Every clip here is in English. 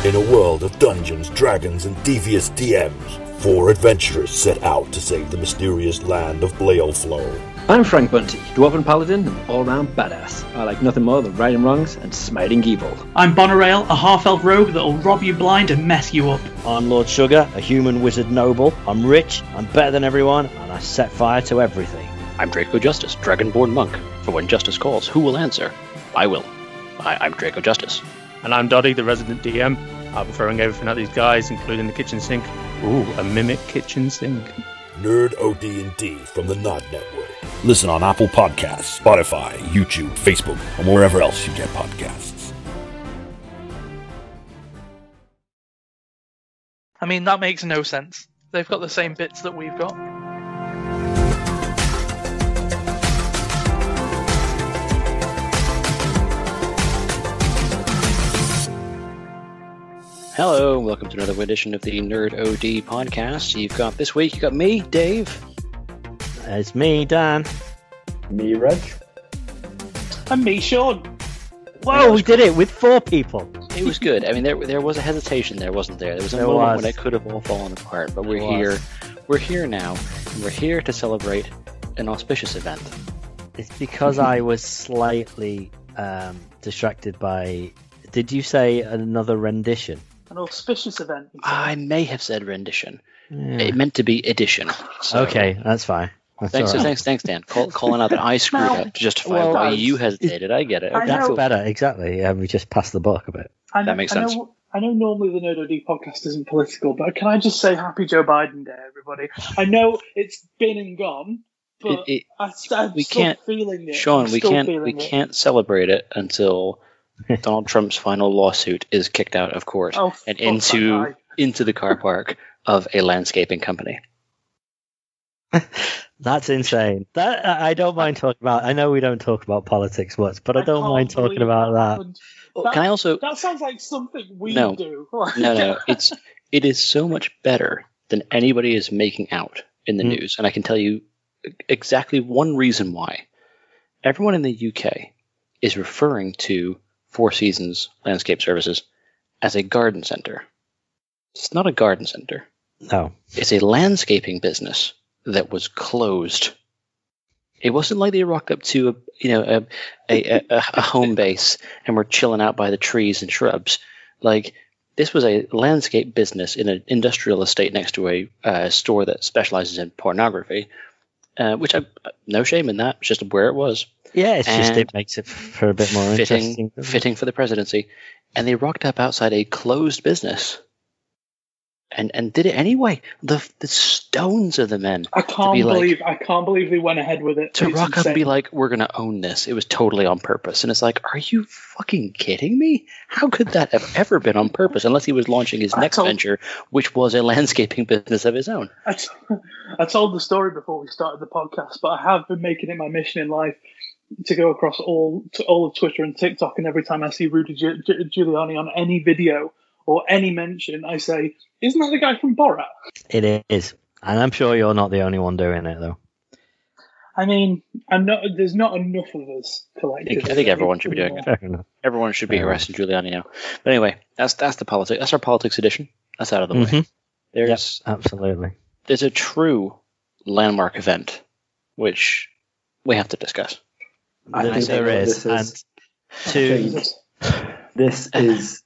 In a world of dungeons, dragons, and devious DMs, 4 adventurers set out to save the mysterious land of Blaelflow. I'm Frank Bunty, Dwarven Paladin and all-round badass. I like nothing more than righting wrongs and smiting evil. I'm Bonarail, a half-elf rogue that'll rob you blind and mess you up. I'm Lord Sugar, a human wizard noble. I'm rich, I'm better than everyone, and I set fire to everything. I'm Draco Justice, Dragonborn Monk. For when justice calls, who will answer? I will. I'm Draco Justice. And I'm Doddy, the resident DM. I'll be throwing everything at these guys, including the kitchen sink. Ooh, a mimic kitchen sink. Nerd OD&D from the Nod Network. Listen on Apple Podcasts, Spotify, YouTube, Facebook, and wherever else you get podcasts. I mean, that makes no sense. They've got the same bits that we've got. Hello, and welcome to another edition of the Nerd OD podcast. This week, you got me, Dave. It's me, Dan. Me, Reg. And me, Sean. Whoa, we did it with 4 people. It was good. I mean, there was a hesitation there, wasn't there? There was a moment when it could have all fallen apart, but we're here. We're here now, and we're here to celebrate an auspicious event. It's because I was slightly distracted by... Did you say another rendition? An auspicious event. I may have said rendition. Yeah. It meant to be edition. So. Okay, that's fine. That's thanks, Dan. Calling out that I screwed up to justify why you hesitated. I get it. Okay. That's better, exactly. Yeah, we just passed the buck a bit. That makes sense. I know normally the Nerd OD podcast isn't political, but can I just say Happy Joe Biden Day, everybody? I know it's been and gone, but I'm still feeling it. Sean, we can't celebrate it until Donald Trump's final lawsuit is kicked out of court and into the car park of a landscaping company. That's insane. That I don't mind talking about. I know we don't talk about politics much, but I don't mind talking about that. Can I also? That sounds like something we do. No. It is so much better than anybody is making out in the news, and I can tell you exactly one reason why. Everyone in the UK is referring to Four Seasons Landscape Services as a garden center. It's not a garden center. No, it's a landscaping business that was closed. It wasn't like they rocked up to a home base and were chilling out by the trees and shrubs. Like, this was a landscape business in an industrial estate next to a store that specializes in pornography, which no shame in that. It's just where it was. Yeah, it makes it for a bit more interesting. Fitting for the presidency. And they rocked up outside a closed business. And did it anyway. The stones of the men. I can't believe they went ahead with it. To rock up and be like, we're going to own this. It was totally on purpose. And it's like, are you fucking kidding me? How could that have ever been on purpose? Unless he was launching his next venture, which was a landscaping business of his own. I told the story before we started the podcast, but I have been making it my mission in life to go across all of Twitter and TikTok, and every time I see Rudy Giuliani on any video or any mention, I say, isn't that the guy from Borat? It is. And I'm sure you're not the only one doing it, though. I mean, there's not enough of us collectively. I think everyone should be doing it. Fair enough. Everyone should be harassing Giuliani now. But anyway, that's the politics. That's our politics edition. That's out of the way. Yes, absolutely. There's a true landmark event, which we have to discuss. I think there is. This is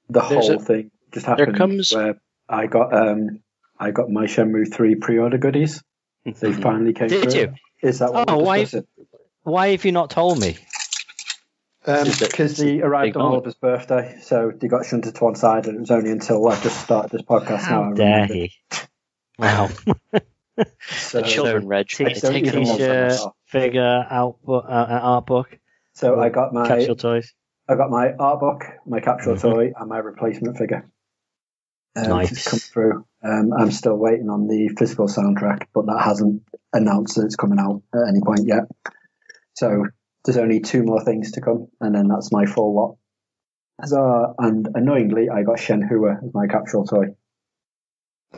the whole thing. Just happened where I got my Shenmue 3 pre-order goodies. They finally came through. Did you? Is that what we're discussing? Why have you not told me? Because they arrived on Oliver's birthday, so they got shunted to one side, and it was only until I just started this podcast How dare he? Wow. The children, Reg. T-shirt, figure, art book. So I got my capsule toys. I got my art book, my capsule toy, and my replacement figure. Nice. Come through. I'm still waiting on the physical soundtrack, but that hasn't announced that it's coming out at any point yet. So there's only 2 more things to come, and then that's my full lot. And annoyingly, I got Shenhua as my capsule toy.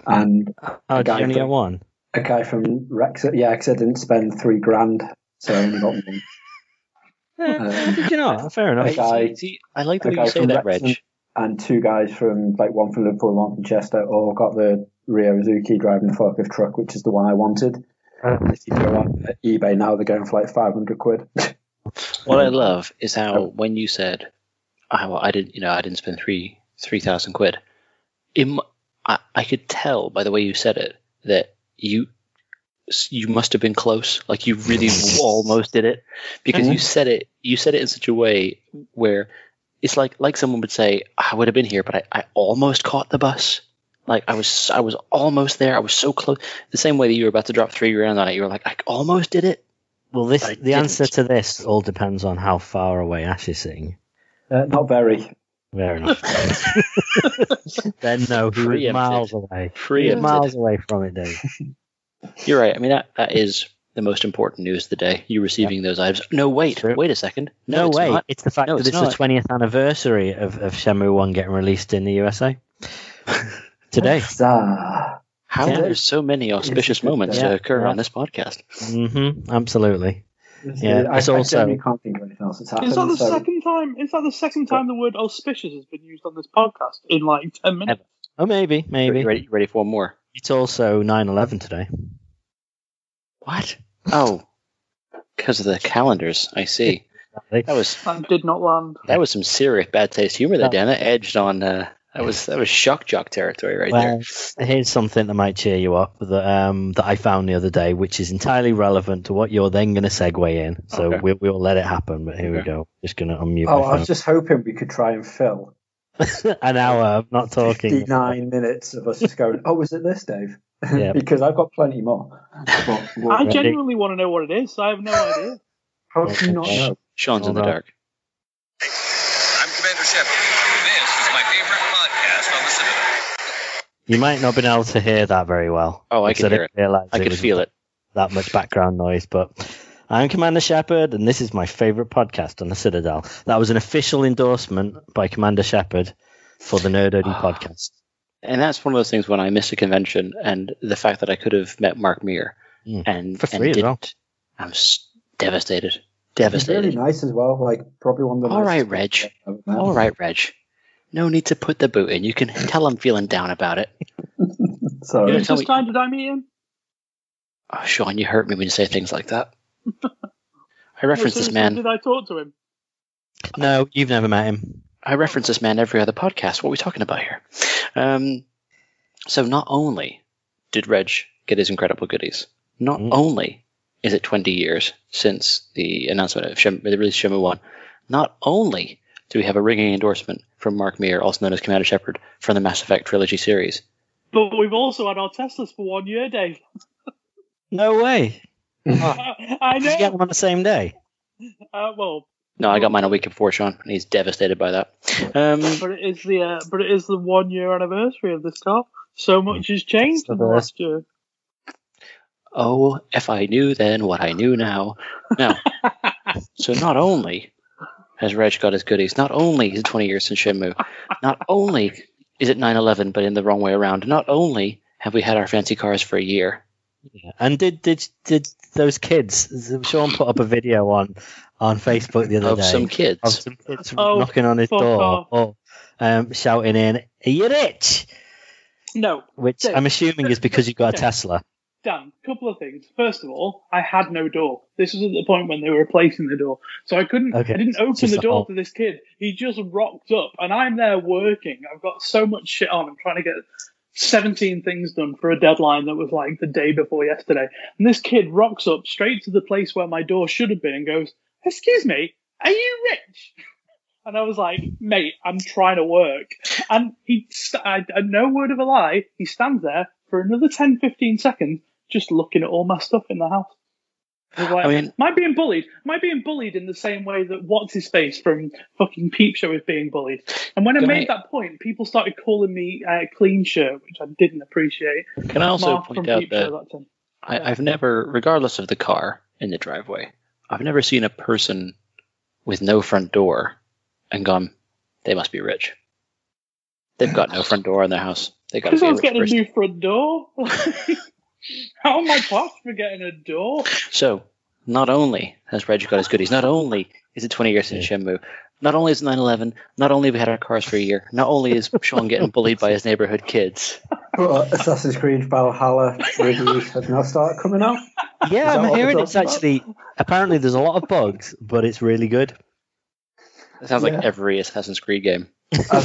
And did you only get one? A guy from Rex, yeah, because I didn't spend $3,000, so I only got one. Did you not? Fair enough. I like the way you say that, Reg. and two guys from like one from Liverpool, one from Chester, all got the Rio Uzuki driving the forklift truck, which is the one I wanted. And if you go on eBay now, they're going for like 500 quid. What I love is how when you said, I didn't spend 3,000 quid. I could tell by the way you said it that you must have been close. Like you really almost did it, because you said it in such a way where it's like someone would say, I would have been here, but I almost caught the bus. Like I was almost there. I was so close. The same way that you were about to drop $3,000 on it, you were like, I almost did it. Well, the answer to this all depends on how far away Ash is sitting. Not very. Fair enough. Then no, he was miles away. Miles away from it, Dave. You're right. I mean, that is the most important news of the day. You receiving those items. No, wait a second. No, it's wait. not. It's the fact that it's the 20th anniversary of Shenmue 1 getting released in the USA. Today. How there's so many auspicious moments to occur on this podcast. Mm-hmm. Absolutely. Yeah, I genuinely can't think of anything else that's happened. Is that the second time? Is that the second time the word auspicious has been used on this podcast in like 10 minutes? Oh, maybe. Ready for one more? It's also 9/11 today. What? Oh, because of the calendars. I see. That did not land. That was some serious bad taste humor there, Dan. It edged on. That was shock jock territory right there. Here's something that might cheer you up that I found the other day, which is entirely relevant to what you're then going to segue in. So we'll let it happen. But here we go. Just going to unmute. Oh, I was just hoping we could try and fill an hour of not talking. 59 minutes of us just going, oh, was it this, Dave? Yeah. Because I've got plenty more. I genuinely want to know what it is. So I have no idea. How do you not know? Sean's in the dark. I'm Commander Shepard. This is my favorite podcast on the Citadel. You might not have been able to hear that very well. Oh, I could hear it. I could feel it. That much background noise, but I'm Commander Shepard, and this is my favorite podcast on the Citadel. That was an official endorsement by Commander Shepard for the Nerd OD podcast. And that's one of those things when I miss a convention, and the fact that I could have met Mark Meir and for free didn't. well. I'm devastated. It's really nice as well. Like probably one of the. All right, Reg. No need to put the boot in. You can tell I'm feeling down about it. Sorry. Is this time did I meet him? Oh, Sean, you hurt me when you say things like that. I reference this man. Did I talk to him? No, you've never met him. I reference this man every other podcast. What are we talking about here? So not only did Reg get his incredible goodies, not only is it 20 years since the announcement of the release of Shenmue 1, not only do we have a ringing endorsement from Mark Meir, also known as Commander Shepard, from the Mass Effect Trilogy series. But we've also had our Teslas for 1 year, Dave. No way. I know. Did you get them on the same day? Well. No, I got mine a week before Sean, and he's devastated by that. But it is the 1 year anniversary of this car. So much has changed in the last year. Oh, if I knew then what I knew now. Now, so not only has Reg got his goodies, not only is it 20 years since Shenmue, not only is it 9/11, but in the wrong way around, not only have we had our fancy cars for a year. Yeah. And did those kids? Sean put up a video on Facebook the other day of some kids knocking on his door, shouting in, "Are you rich?" No. Which I'm assuming is because you got a Tesla. Dan, a couple of things. First of all, I had no door. This was at the point when they were replacing the door. So I didn't open the door to this kid. He just rocked up, and I'm there working. I've got so much shit on. I'm trying to get 17 things done for a deadline that was like the day before yesterday. And this kid rocks up straight to the place where my door should have been and goes, "Excuse me, are you rich?" And I was like, "Mate, I'm trying to work." And no word of a lie, he stands there for another 10, 15 seconds just looking at all my stuff in the house. Like, am I being bullied? Am I being bullied in the same way that What's-His-Face from fucking Peep Show is being bullied? And when I made that point, people started calling me Clean Shirt, which I didn't appreciate. Can I also point out that I've never, regardless of the car in the driveway, I've never seen a person with no front door and gone, they must be rich. They've got no front door in their house. They got to be a rich getting person. A new front door. How am I posh for getting a door? So, not only has Reg got his goodies, not only is it 20 years since Shenmue, not only is it 9/11, not only have we had our cars for a year, not only is Sean getting bullied by his neighborhood kids. But Assassin's Creed Valhalla reviews have now started coming out. Yeah, I'm hearing it's talking actually, apparently there's a lot of bugs, but it's really good. It sounds like every Assassin's Creed game. Well,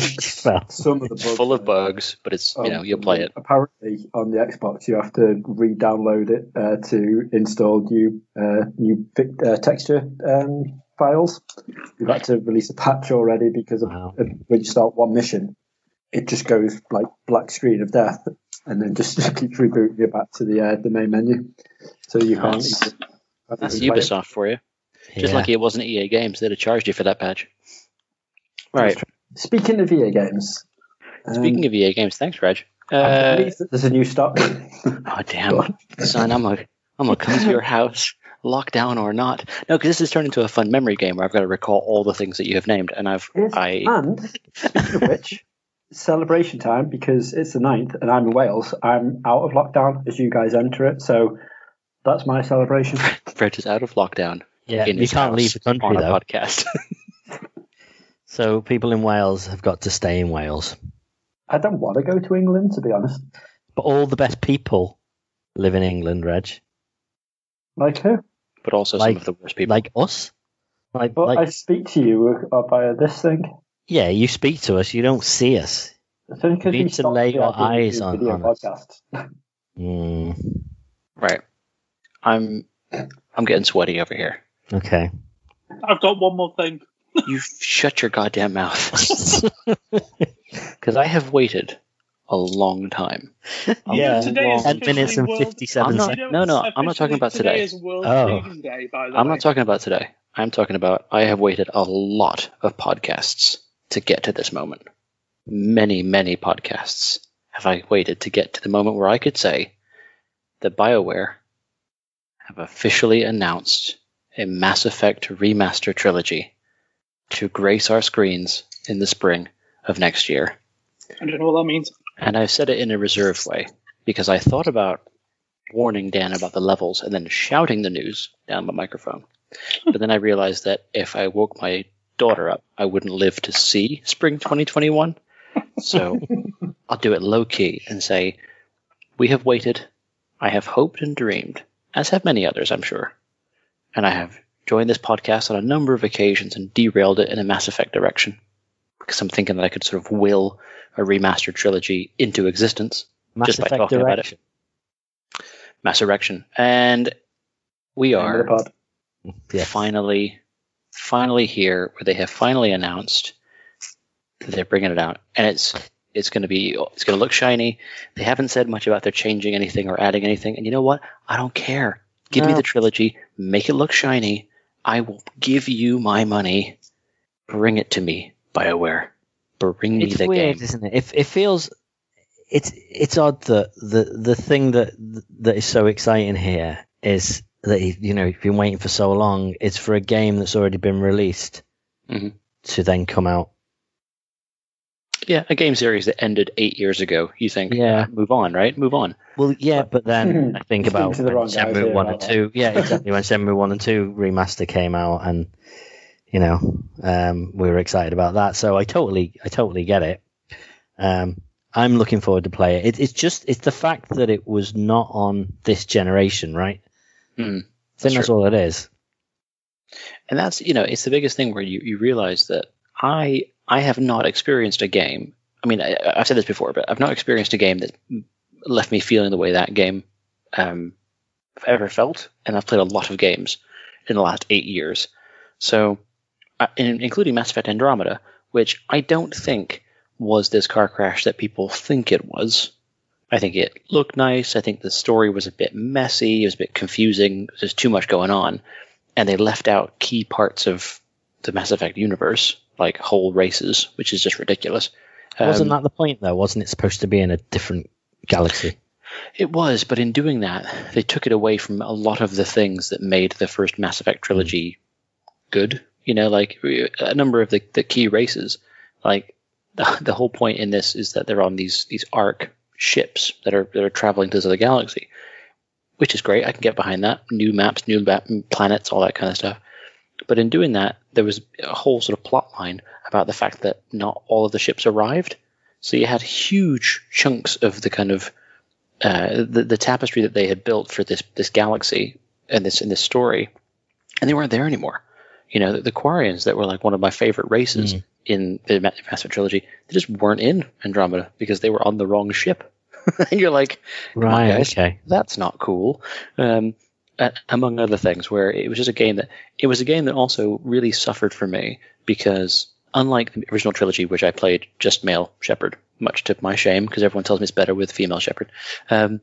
Some of the bugs Full of bugs, but it's, you'll play it. Apparently, on the Xbox, you have to re-download it to install new texture files. You've had to release a patch already because when you start one mission, it just goes like black screen of death, and then just keeps rebooting you back to the main menu. So you can't. That's Ubisoft for you. Just lucky it wasn't EA Games. They'd have charged you for that patch. Right. Speaking of EA Games. Speaking of EA Games, thanks, Reg. I believe that there's a new stock. Oh damn, son! I'm gonna come to your house, lockdown or not. No, because this has turned into a fun memory game where I've got to recall all the things that you have named, and And speaking of which, celebration time, because it's the 9th and I'm in Wales. I'm out of lockdown as you guys enter it, so that's my celebration. Reg is out of lockdown. Yeah, in you his can't house leave the country on a though. podcast. So people in Wales have got to stay in Wales. I don't want to go to England, to be honest. But all the best people live in England, Reg. Like who? But also some of the worst people. Like us? But I speak to you via this thing. Yeah, you speak to us. You don't see us. You need to lay your eyes on us. Right. I'm getting sweaty over here. Okay. I've got one more thing. You shut your goddamn mouth. Because I have waited a long time. Yeah, today is 10 minutes and 57 seconds. No, I'm not talking about today. Is World Vegan Day, by the I'm way. not talking about today. I'm talking about I have waited a lot of podcasts to get to this moment. Many, many podcasts have I waited to get to the moment where I could say that BioWare have officially announced a Mass Effect remaster trilogy to grace our screens in the spring of next year. I don't know what that means. And I've said it in a reserved way because I thought about warning Dan about the levels and then shouting the news down my microphone. But then I realized that if I woke my daughter up, I wouldn't live to see spring 2021. So I'll do it low key and say, we have waited. I have hoped and dreamed, as have many others, I'm sure. And I have joined this podcast on a number of occasions and derailed it in a Mass Effect direction. Because I'm thinking that I could sort of will a remastered trilogy into existence just by talking about it. Mass Erection. And we are finally here, where they have finally announced that they're bringing it out. And it's going to look shiny. They haven't said much about they're changing anything or adding anything. And you know what? I don't care. Give me the trilogy. Make it look shiny. I will give you my money. Bring it to me, BioWare. Bring me the weird, game. Isn't it? It feels it's odd that the thing that is so exciting here is that you've been waiting for so long. It's for a game that's already been released to then come out. Yeah, a game series that ended 8 years ago. You think, move on, right? Move on. Well, yeah, but then I think about when Shenmue 1 and 2. Yeah, exactly. When Shenmue 1 and 2 remaster came out, and we were excited about that. So I totally get it. I'm looking forward to play it. It's the fact that it was not on this generation, right? I think that's all it is. And that's, it's the biggest thing where you realize that I have not experienced a game. I mean, I've said this before, but I've not experienced a game that left me feeling the way that game ever felt. And I've played a lot of games in the last 8 years. So, including Mass Effect Andromeda, which I don't think was this car crash that people think it was. I think it looked nice. I think the story was a bit messy. It was a bit confusing. There's too much going on. And they left out key parts of the Mass Effect universe, like whole races, which is just ridiculous. Wasn't that the point, though? Wasn't it supposed to be in a different galaxy? It was, but in doing that, they took it away from a lot of the things that made the first Mass Effect trilogy good. Like a number of the key races. Like the whole point in this is that they're on these ARC ships that are traveling to the other galaxy. which is great. I can get behind that. New maps, new planets, all that kind of stuff. But in doing that, there was a whole sort of plot line about the fact that not all of the ships arrived. So you had huge chunks of the kind of the tapestry that they had built for this galaxy and in this story, and they weren't there anymore. You know, the Quarians that were like one of my favorite races in the Mass Effect trilogy, they just weren't in Andromeda because they were on the wrong ship. And you're like, right, guys, okay, that's not cool. Among other things, where it was just a game that also really suffered for me because unlike the original trilogy, which I played just male Shepard, much to my shame because everyone tells me it's better with female Shepard, but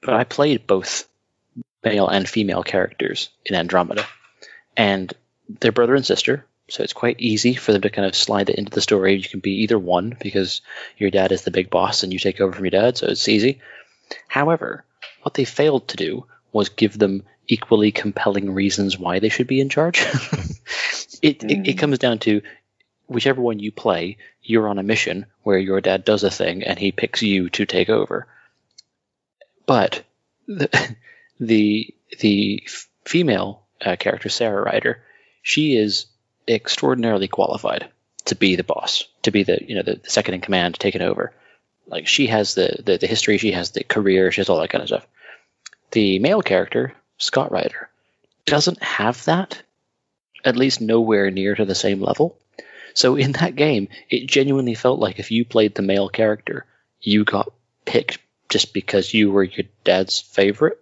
I played both male and female characters in Andromeda, and they're brother and sister, so it's quite easy for them to kind of slide it into the story. You can be either one because your dad is the big boss and you take over from your dad, so it's easy. However, what they failed to do was give them equally compelling reasons why they should be in charge. It comes down to whichever one you play, you're on a mission where your dad does a thing and he picks you to take over. But the female character, Sarah Ryder, she is extraordinarily qualified to be the boss, to be the second in command, taking over. Like, she has the history, she has the career, she has all that kind of stuff. The male character, Scott Ryder, doesn't have that, at least nowhere near to the same level. So in that game, it genuinely felt like if you played the male character, you got picked just because you were your dad's favorite.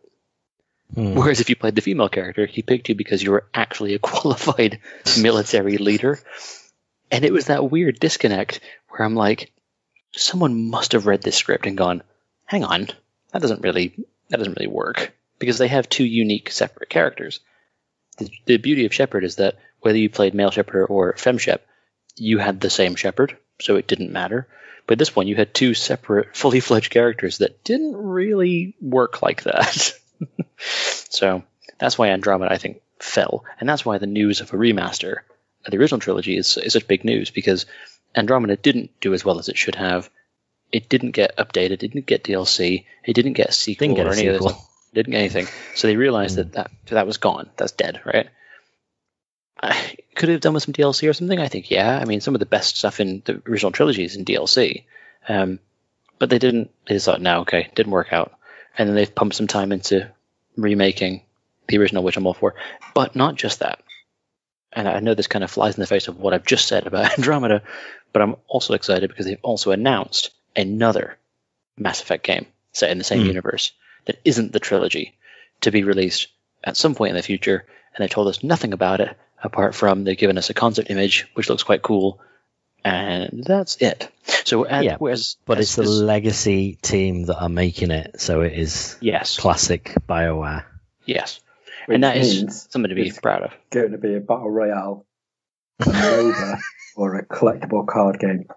Whereas if you played the female character, he picked you because you were actually a qualified military leader. And it was that weird disconnect where I'm like, someone must have read this script and gone, hang on, that doesn't really work, because they have two unique separate characters. The beauty of Shepard is that whether you played male Shepard or femme Shep, you had the same Shepard, so it didn't matter. But this one, you had two separate, fully fledged characters that didn't really work like that. So that's why Andromeda, I think, fell, and that's why the news of a remaster of the original trilogy is such big news, because Andromeda didn't do as well as it should have. It didn't get updated, it didn't get DLC, it didn't get a sequel or any of this. Didn't get anything. So they realized that was gone. That's dead, right? I could have done with some DLC or something, I think, yeah. I mean, some of the best stuff in the original trilogy is in DLC. But they didn't. They just thought, no, okay, didn't work out. And then they've pumped some time into remaking the original, which I'm all for. But not just that. And I know this kind of flies in the face of what I've just said about Andromeda, but I'm also excited because they've also announced another Mass Effect game set in the same universe that isn't the trilogy, to be released at some point in the future. And they told us nothing about it, apart from they've given us a concept image, which looks quite cool. And that's it. So, but it's the Legacy team that are making it, so it is classic BioWare. Yes. Which and that is something to be proud of. Going to be a battle royale, a MOBA, or a collectible card game.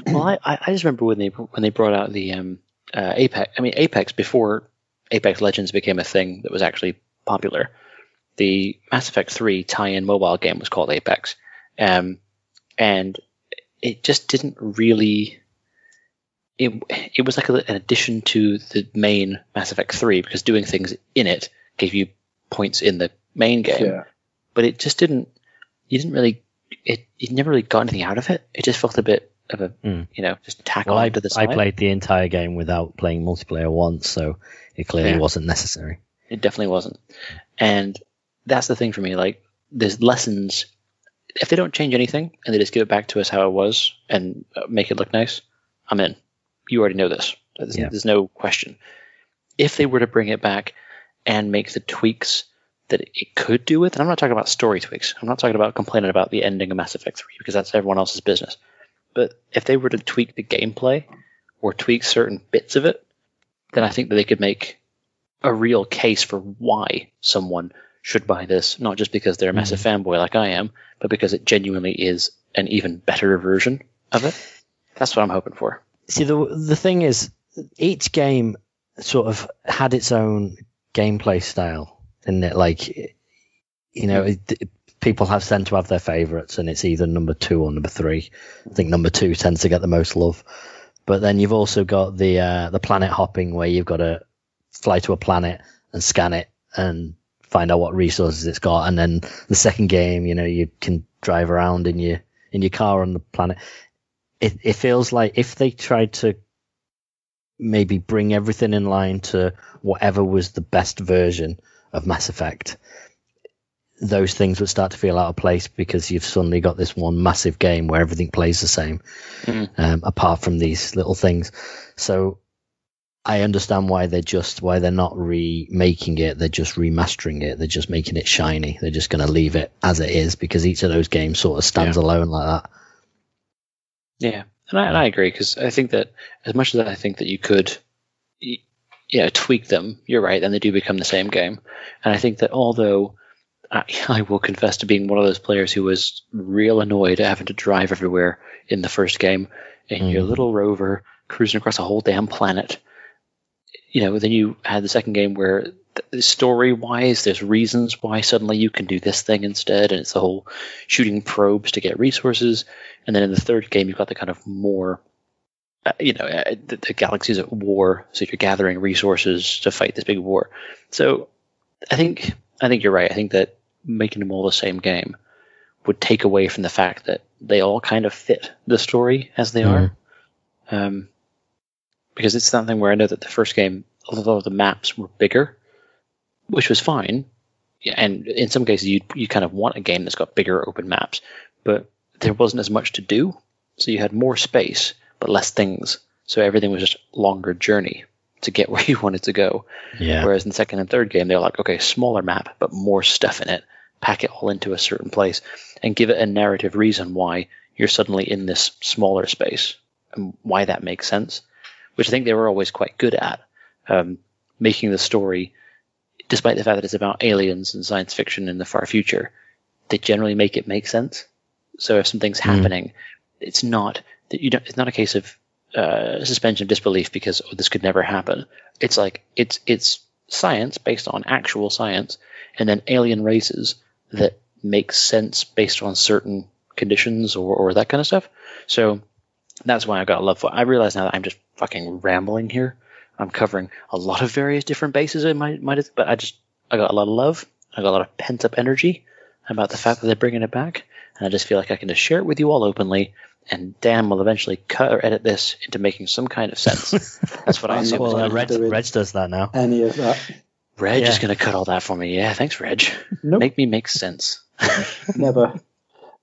Well, I just remember when they brought out the Apex. I mean, Apex, before Apex Legends became a thing that was actually popular, the Mass Effect 3 tie-in mobile game was called Apex, and it just didn't really. It was like an addition to the main Mass Effect 3, because doing things in it gave you points in the main game, but it just didn't. You never really got anything out of it. It just felt a bit of a just tack on to the side. I played the entire game without playing multiplayer once, so it clearly wasn't necessary. It definitely wasn't, and that's the thing for me. Like, there's lessons. If they don't change anything and they just give it back to us how it was and make it look nice, I'm in. You already know this. There's no question. If they were to bring it back and make the tweaks that it could do with, and I'm not talking about story tweaks. I'm not talking about complaining about the ending of Mass Effect 3, because that's everyone else's business. But if they were to tweak the gameplay or tweak certain bits of it, then I think that they could make a real case for why someone should buy this, not just because they're a massive fanboy like I am, but because it genuinely is an even better version of it. That's what I'm hoping for. See, the thing is, each game sort of had its own gameplay style, and it, like, people tend to have their favourites, and it's either number 2 or number 3. I think number 2 tends to get the most love. But then you've also got the planet hopping, where you've got to fly to a planet and scan it and find out what resources it's got. And then the second game, you can drive around in your car on the planet. It feels like if they tried to maybe bring everything in line to whatever was the best version of Mass Effect, those things would start to feel out of place, because you've suddenly got this one massive game where everything plays the same, apart from these little things. So I understand why they're not remaking it. They're just remastering it. They're just making it shiny. They're just going to leave it as it is, because each of those games sort of stands alone like that. Yeah, and I agree, because I think that as much as I think that you could tweak them, you're right, and they do become the same game. And I think that although I will confess to being one of those players who was real annoyed at having to drive everywhere in the first game in your little rover cruising across a whole damn planet, then you had the second game where story-wise, there's reasons why suddenly you can do this thing instead, and it's the whole shooting probes to get resources. And then in the third game, you've got the kind of more, the galaxy's at war, so you're gathering resources to fight this big war. So I think you're right. I think that making them all the same game would take away from the fact that they all kind of fit the story as they are. Because it's something where I know that the first game, although the maps were bigger, which was fine, and in some cases you kind of want a game that's got bigger open maps, but there wasn't as much to do, so you had more space but less things, so everything was just a longer journey to get where you wanted to go. Whereas in the second and third game, they're like, okay, smaller map but more stuff in it, pack it all into a certain place and give it a narrative reason why you're suddenly in this smaller space and why that makes sense, which I think they were always quite good at, making the story, despite the fact that it's about aliens and science fiction in the far future, they generally make it make sense. So if something's happening, it's not a case of suspension of disbelief because this could never happen. It's like it's science based on actual science, and then alien races that make sense based on certain conditions or that kind of stuff. So that's why I got a love for it. I realize now that I'm just fucking rambling here. I'm covering a lot of various different bases in my but I got a lot of love. I got a lot of pent up energy about the fact that they're bringing it back, and I just feel like I can just share it with you all openly. And Dan will eventually cut or edit this into making some kind of sense. That's what I assume. Well, Reg does that now. Any of that? Reg is going to cut all that for me. Yeah, thanks, Reg. Nope. Make me make sense. Never.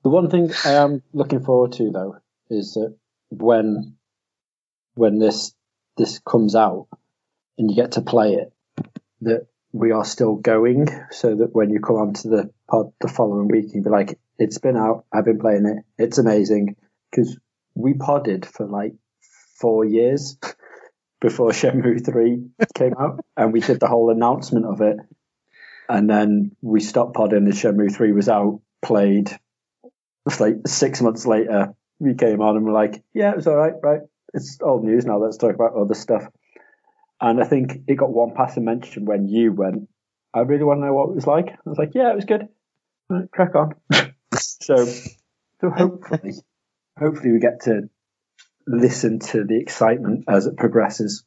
The one thing I am looking forward to, though, is that when this comes out and you get to play it, that we are still going, so that when you come onto the pod the following week, you can be like, it's been out, I've been playing it, it's amazing. Because we podded for like 4 years before Shenmue 3 came out, and we did the whole announcement of it, and then we stopped podding as Shenmue 3 was out, played. Like 6 months later, we came on and we're like, yeah, it was all right, it's old news now, let's talk about other stuff. And I think it got one passing mention when you went, I really want to know what it was like. I was like, yeah, it was good. Right, crack on. So hopefully we get to listen to the excitement as it progresses.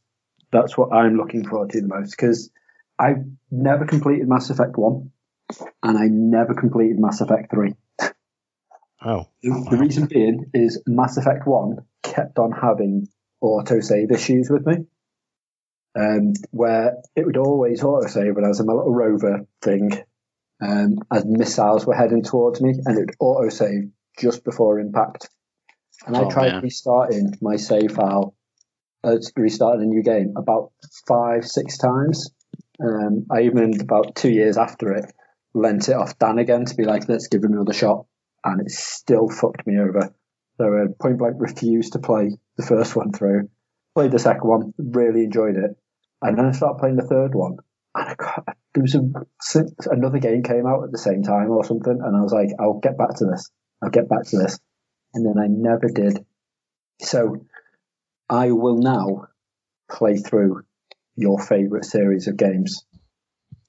That's what I'm looking forward to the most, because I've never completed Mass Effect 1 and I never completed Mass Effect 3. Oh. The reason being is Mass Effect 1 kept on having autosave issues with me, where it would always autosave when I was in my little rover thing, as missiles were heading towards me, and it would autosave just before impact. And I tried restarting my save file, restarting a new game about 5-6 times. I even, about 2 years after it, lent it off Dan again to be like, let's give it another shot. And it still fucked me over. So I point blank refused to play the first one through. Played the second one, really enjoyed it. And then I started playing the third one. And there was another game came out at the same time or something. And I was like, I'll get back to this. And then I never did. So I will now play through your favourite series of games.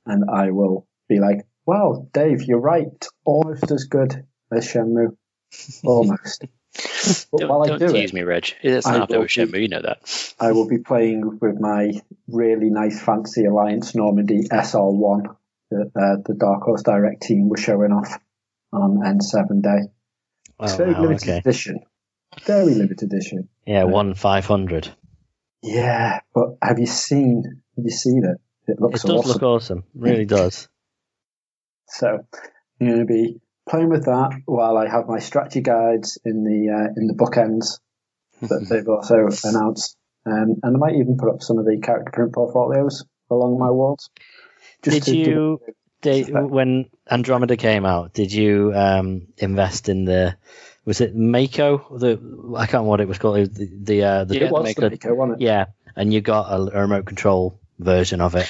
And I will be like, wow, Dave, you're right. Almost as good as Shenmue. Almost. But while I Don't do tease it, me, Reg. It's I not will over Shenmue, you know that. I will be playing with my really nice fancy Alliance Normandy SR1 that the Dark Horse Direct team was showing off on N7 Day. It's very limited edition. Very limited edition. Yeah, 1/500. Yeah, but have you seen it? It looks It does look awesome. Really does. So I'm going to be playing with that while I have my strategy guides in the bookends that they've also announced, and I might even put up some of the character print portfolios along my walls. When Andromeda came out, did you invest in was it Mako? I can't remember what it was called. It was the Mako, wasn't it? Yeah, and you got a remote control version of it.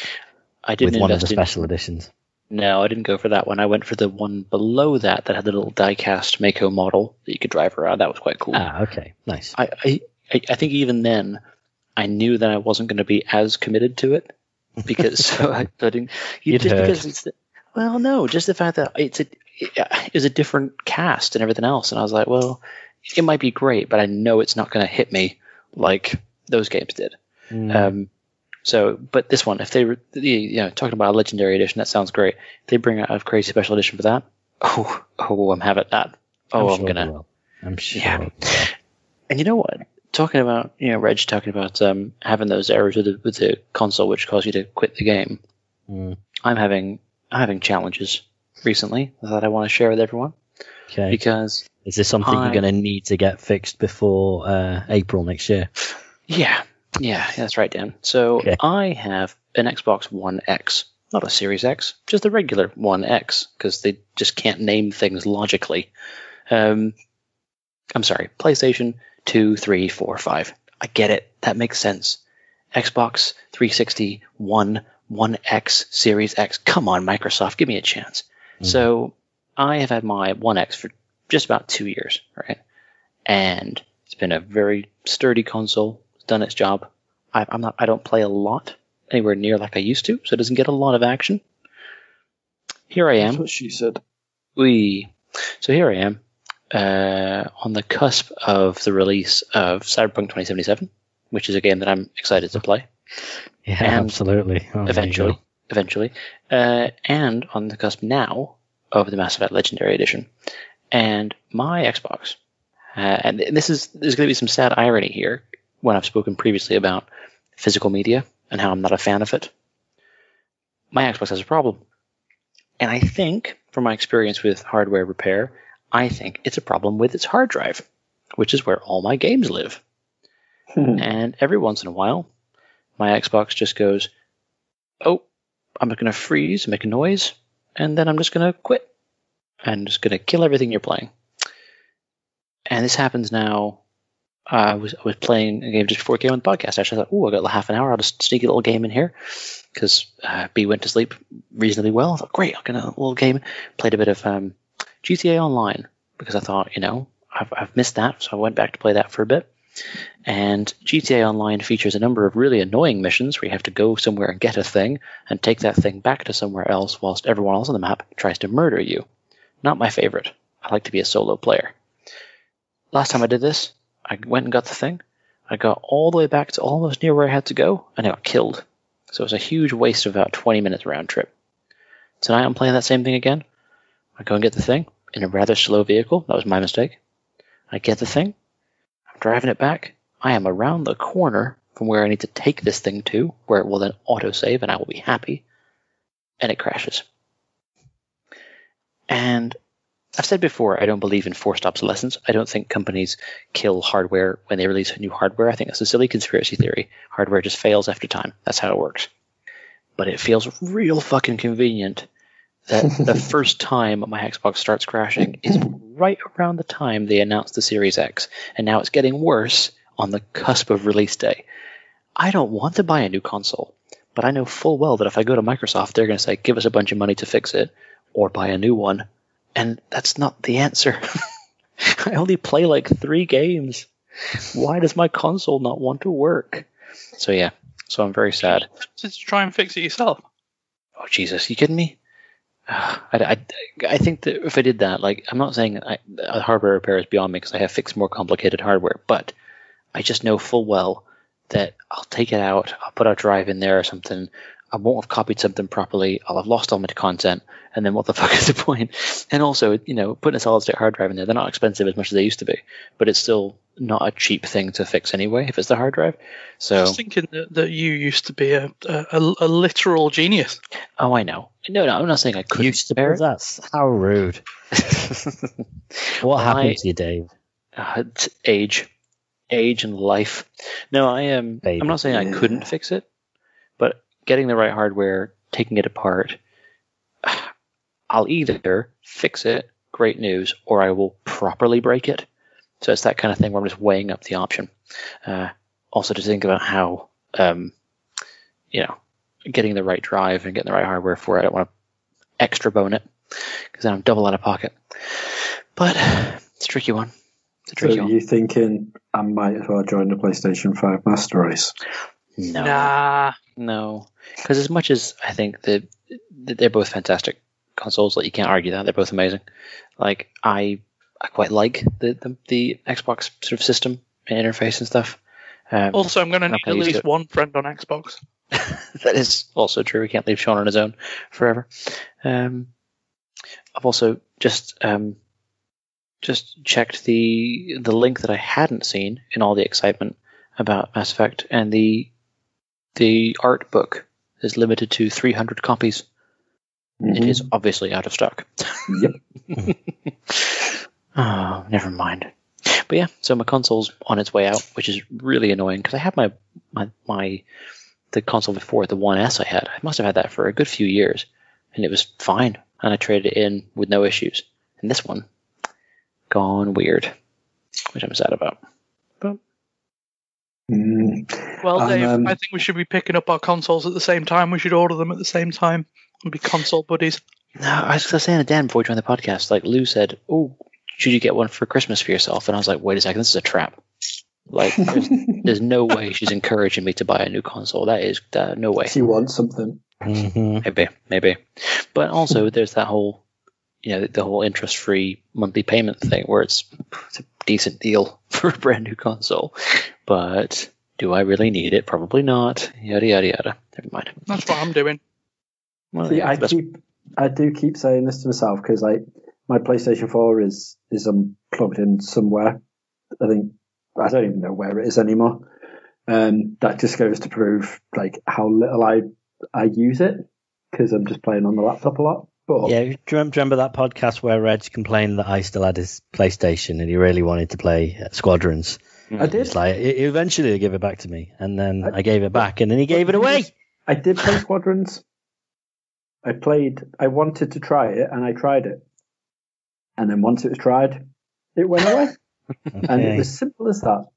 I didn't with one of invest the special editions. No, I didn't go for that one. I went for the one below that had the little die-cast Mako model that you could drive around. That was quite cool. Ah, okay, nice. I think even then, I knew that I wasn't going to be as committed to it because I didn't. Just the fact that it's a different cast and everything else, and I was like, well, it might be great, but I know it's not going to hit me like those games did. But this one, if they, talking about a legendary edition, that sounds great. If they bring out a crazy special edition for that, I'm having that. I'm sure. Yeah. And you know what? Talking about, Reg talking about having those errors with the console, which cause you to quit the game. I'm having challenges recently that I want to share with everyone. Okay. Because is this something you're going to need to get fixed before April next year? Yeah, that's right, Dan. So I have an Xbox One X, not a Series X, just the regular One X, because they just can't name things logically. I'm sorry, PlayStation 2, 3, 4, 5. I get it. That makes sense. Xbox 360, One X, Series X. Come on, Microsoft, give me a chance. So I have had my One X for just about 2 years, right? And it's been a very sturdy console. Done its job. I don't play a lot, anywhere near like I used to, so it doesn't get a lot of action. Here I am. That's what she said. So here I am, on the cusp of the release of Cyberpunk 2077, which is a game that I'm excited to play. Yeah, absolutely. Eventually. And on the cusp now of the Mass Effect Legendary Edition. And my Xbox, and there's going to be some sad irony here, when I've spoken previously about physical media and how I'm not a fan of it. My Xbox has a problem. And I think, from my experience with hardware repair, I think it's a problem with its hard drive, which is where all my games live. And every once in a while, my Xbox just goes, I'm going to freeze, make a noise, and then I'm just going to quit. I'm just going to kill everything you're playing. And this happens now. I was playing a game just before it came on the podcast. Actually, I thought, I got half an hour. I'll just sneak a little game in here because B went to sleep reasonably well. I thought, great, I'll get a little game. Played a bit of GTA Online because I thought, I've missed that, so I went back to play that for a bit. And GTA Online features a number of really annoying missions where you have to go somewhere and get a thing and take that thing back to somewhere else whilst everyone else on the map tries to murder you. Not my favorite. I like to be a solo player. Last time I did this, I went and got the thing. I got all the way back to almost near where I had to go, and I got killed. So it was a huge waste of about 20 minutes round trip. Tonight I'm playing that same thing again. I go and get the thing in a rather slow vehicle. That was my mistake. I get the thing. I'm driving it back. I am around the corner from where I need to take this thing to, where it will then autosave, and I will be happy. And it crashes. And I've said before, I don't believe in forced obsolescence. I don't think companies kill hardware when they release new hardware. I think that's a silly conspiracy theory. Hardware just fails after time. That's how it works. But it feels real fucking convenient that the first time my Xbox starts crashing is right around the time they announced the Series X. And now it's getting worse on the cusp of release day. I don't want to buy a new console, but I know full well that if I go to Microsoft, they're going to say, give us a bunch of money to fix it, or buy a new one. And that's not the answer. I only play like 3 games. Why does my console not want to work? So I'm very sad. To try and fix it yourself. Oh, Jesus, you kidding me? I think that if I did that, like, I'm not saying hardware repair is beyond me because I have fixed more complicated hardware, but I just know full well that I'll take it out, I'll put a drive in there or something, I won't have copied something properly, I'll have lost all my content, and then what the fuck is the point? And also, putting a solid-state hard drive in there, they're not expensive as much as they used to be, but it's still not a cheap thing to fix anyway if it's the hard drive. So I was thinking that you used to be a literal genius. Oh, I know. No, I'm not saying I couldn't. Used to be. That's how rude. What happened to you, Dave? It's age and life. No, I am. I'm not saying I couldn't fix it, but getting the right hardware, taking it apart, I'll either fix it, great news, or I will properly break it. So it's that kind of thing where I'm just weighing up the option. Also to think about how, getting the right drive and getting the right hardware for it. I don't want to extra bone it because then I'm double out of pocket. But it's a tricky one. So are you thinking I might as well join the PlayStation 5 Master Race? No. Because as much as I think that they're both fantastic consoles, like you can't argue that, they're both amazing. Like I quite like the Xbox sort of system and interface and stuff. Also, I'm going to need at least one friend on Xbox. That is also true. We can't leave Sean on his own forever. I've also just checked the link that I hadn't seen in all the excitement about Mass Effect, and the art book is limited to 300 copies. Mm-hmm. It is obviously out of stock. Yep. Oh, never mind. But yeah, so my console's on its way out, which is really annoying because I had the console before, the 1S I had. I must have had that for a good few years, and it was fine, and I traded it in with no issues. And this one, gone weird, which I'm sad about. But well, Dave, I think we should be picking up our consoles at the same time. We should order them at the same time and be console buddies. No, I was saying to Dan before we joined the podcast, like Lou said, "Oh, should you get one for Christmas for yourself?" And I was like, "Wait a second, this is a trap. Like, there's no way she's encouraging me to buy a new console. That is no way." She wants something. Mm-hmm. Maybe. But also, there's that whole, the whole interest-free monthly payment thing where it's a decent deal for a brand new console. But do I really need it? Probably not. Yada yada yada. Never mind. That's what I'm doing. Well, See, yeah, I do keep saying this to myself because my PlayStation 4 is plugged in somewhere. I don't even know where it is anymore. That just goes to prove like how little I use it because I'm just playing on the laptop a lot. But yeah, do you remember that podcast where Reg complained that I still had his PlayStation and he really wanted to play Squadrons? I did. It's like eventually he gave it back to me, and then I gave it back, and then he gave it away. I did play Squadrons. I wanted to try it, and I tried it. And then once it was tried, it went away. Okay. And it was simple as that.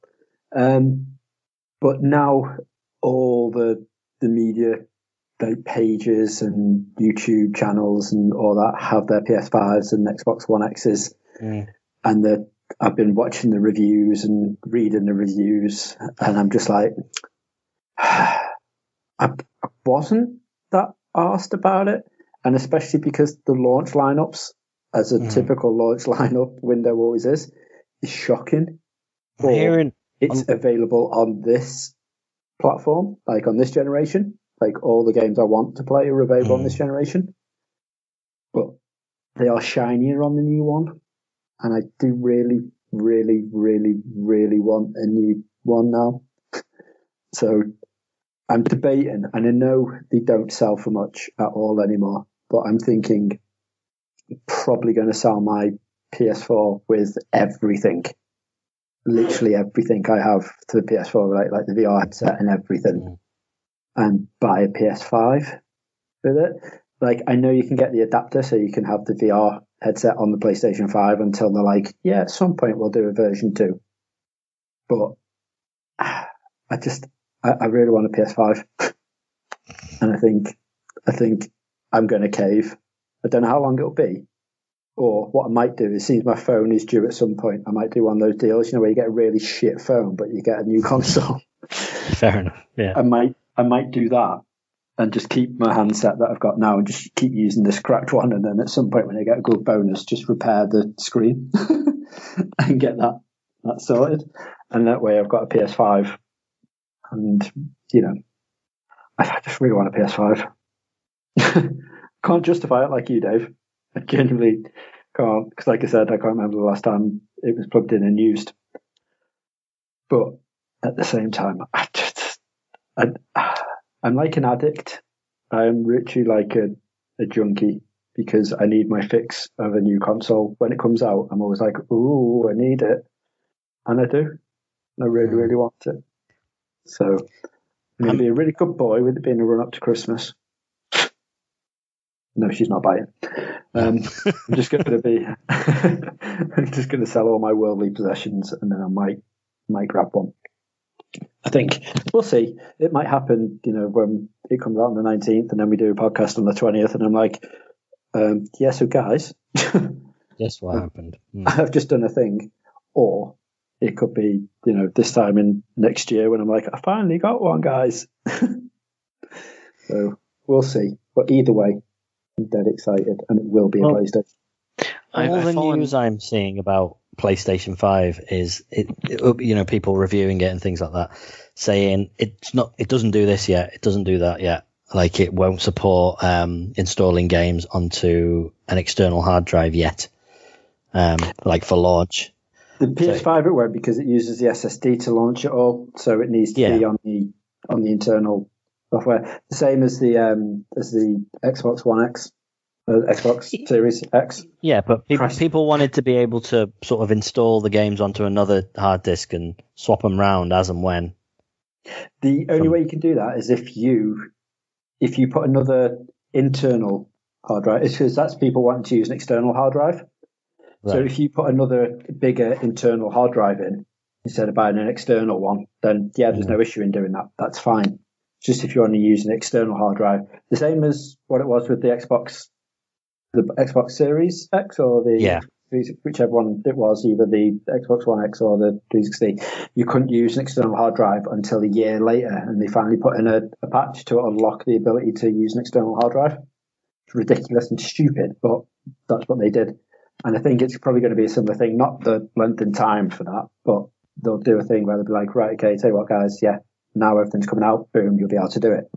But now all the media pages and YouTube channels and all that have their PS5s and Xbox One X's. And I've been watching the reviews and reading the reviews, and I'm just like, I wasn't that asked about it. And especially because the launch lineups, as a typical launch lineup window always is shocking. It's available on this platform, like on this generation. Like all the games I want to play are available on this generation. But they are shinier on the new one. And I do really, really, really, really want a new one now. So I'm debating, and I know they don't sell for much at all anymore, but I'm thinking I'm probably going to sell my PS4 with everything. Literally everything I have to the PS4, like the VR headset and everything, and buy a PS5 with it. Like, I know you can get the adapter so you can have the VR headset on the PlayStation 5 until they're like, yeah, at some point we'll do a version 2. But I really want a PS5. And I think I'm going to cave. I don't know how long it'll be. Or what I might do is, since my phone is due at some point, I might do one of those deals, where you get a really shit phone, but you get a new console. Fair enough. Yeah. I might do that and just keep my handset that I've got now and just keep using this cracked one. And then at some point when I get a good bonus, just repair the screen and get that sorted. And that way I've got a PS5 and, I just really want a PS5. Can't justify it like you, Dave. I genuinely can't, because like I said, I can't remember the last time it was plugged in and used. But at the same time, I'm like an addict. I'm literally like a junkie because I need my fix of a new console. When it comes out, I'm always like, ooh, I need it. And I do. I really, really want it. So I'm going to be a really good boy with it being a run up to Christmas. No, she's not buying. I'm just going to be. I'm just going to sell all my worldly possessions, and then I might grab one. I think we'll see. It might happen, when it comes out on the 19th, and then we do a podcast on the 20th, and I'm like, yeah, so guys, guess what happened? I've just done a thing, or it could be, this time in next year when I'm like, I finally got one, guys. So we'll see. But either way, I'm dead excited, and it will be a PlayStation. All the news I'm seeing about PlayStation 5 is people reviewing it and things like that, saying it doesn't do this yet, it doesn't do that yet. Like it won't support installing games onto an external hard drive yet, like for launch. The PS5 it won't because it uses the SSD to launch it all, so it needs to be on the internal software. The same as the Xbox One X. Xbox Series X. Yeah, but people wanted to be able to sort of install the games onto another hard disk and swap them around as and when. The only way you can do that is if you put another internal hard drive. It's because that's people wanting to use an external hard drive. Right. So if you put another bigger internal hard drive in instead of buying an external one, then there's no issue in doing that. That's fine. Just if you want to use an external hard drive, the same as what it was with the Xbox Series X or whichever one it was, either the Xbox One X or the 360. You couldn't use an external hard drive until a year later, and they finally put in a patch to unlock the ability to use an external hard drive. It's ridiculous and stupid, but that's what they did. And I think it's probably going to be a similar thing, not the length and time for that, but they'll do a thing where they'll be like, right, okay, tell you what, guys, now everything's coming out, boom, you'll be able to do it.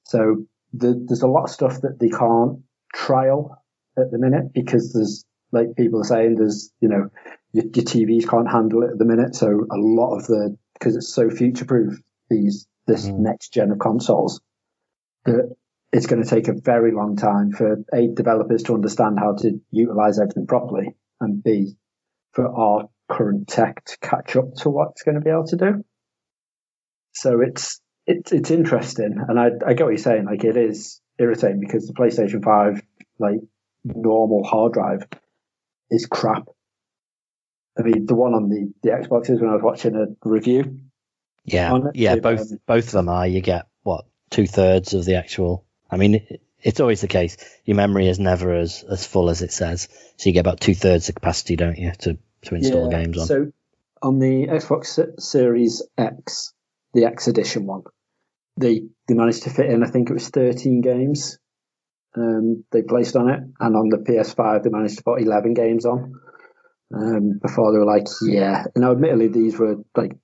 So there's a lot of stuff that they can't trial at the minute because there's, like people are saying, there's, your TVs can't handle it at the minute. So a lot of because it's so future proof, this next gen of consoles, that it's going to take a very long time for A, developers to understand how to utilize everything properly, and B, for our current tech to catch up to what it's going to be able to do. So it's interesting, and I get what you're saying. Like, it is irritating because the PlayStation 5, like, normal hard drive is crap. I mean, the one on the Xboxes, when I was watching a review, both of them are. You get 2/3 of the actual. I mean, it's always the case. Your memory is never as full as it says, so you get about 2/3 the capacity, don't you, to install games on. So on the Xbox Series X, the X edition one, they managed to fit in, I think it was 13 games they placed on it, and on the PS5 they managed to put 11 games on before they were like, now admittedly these were like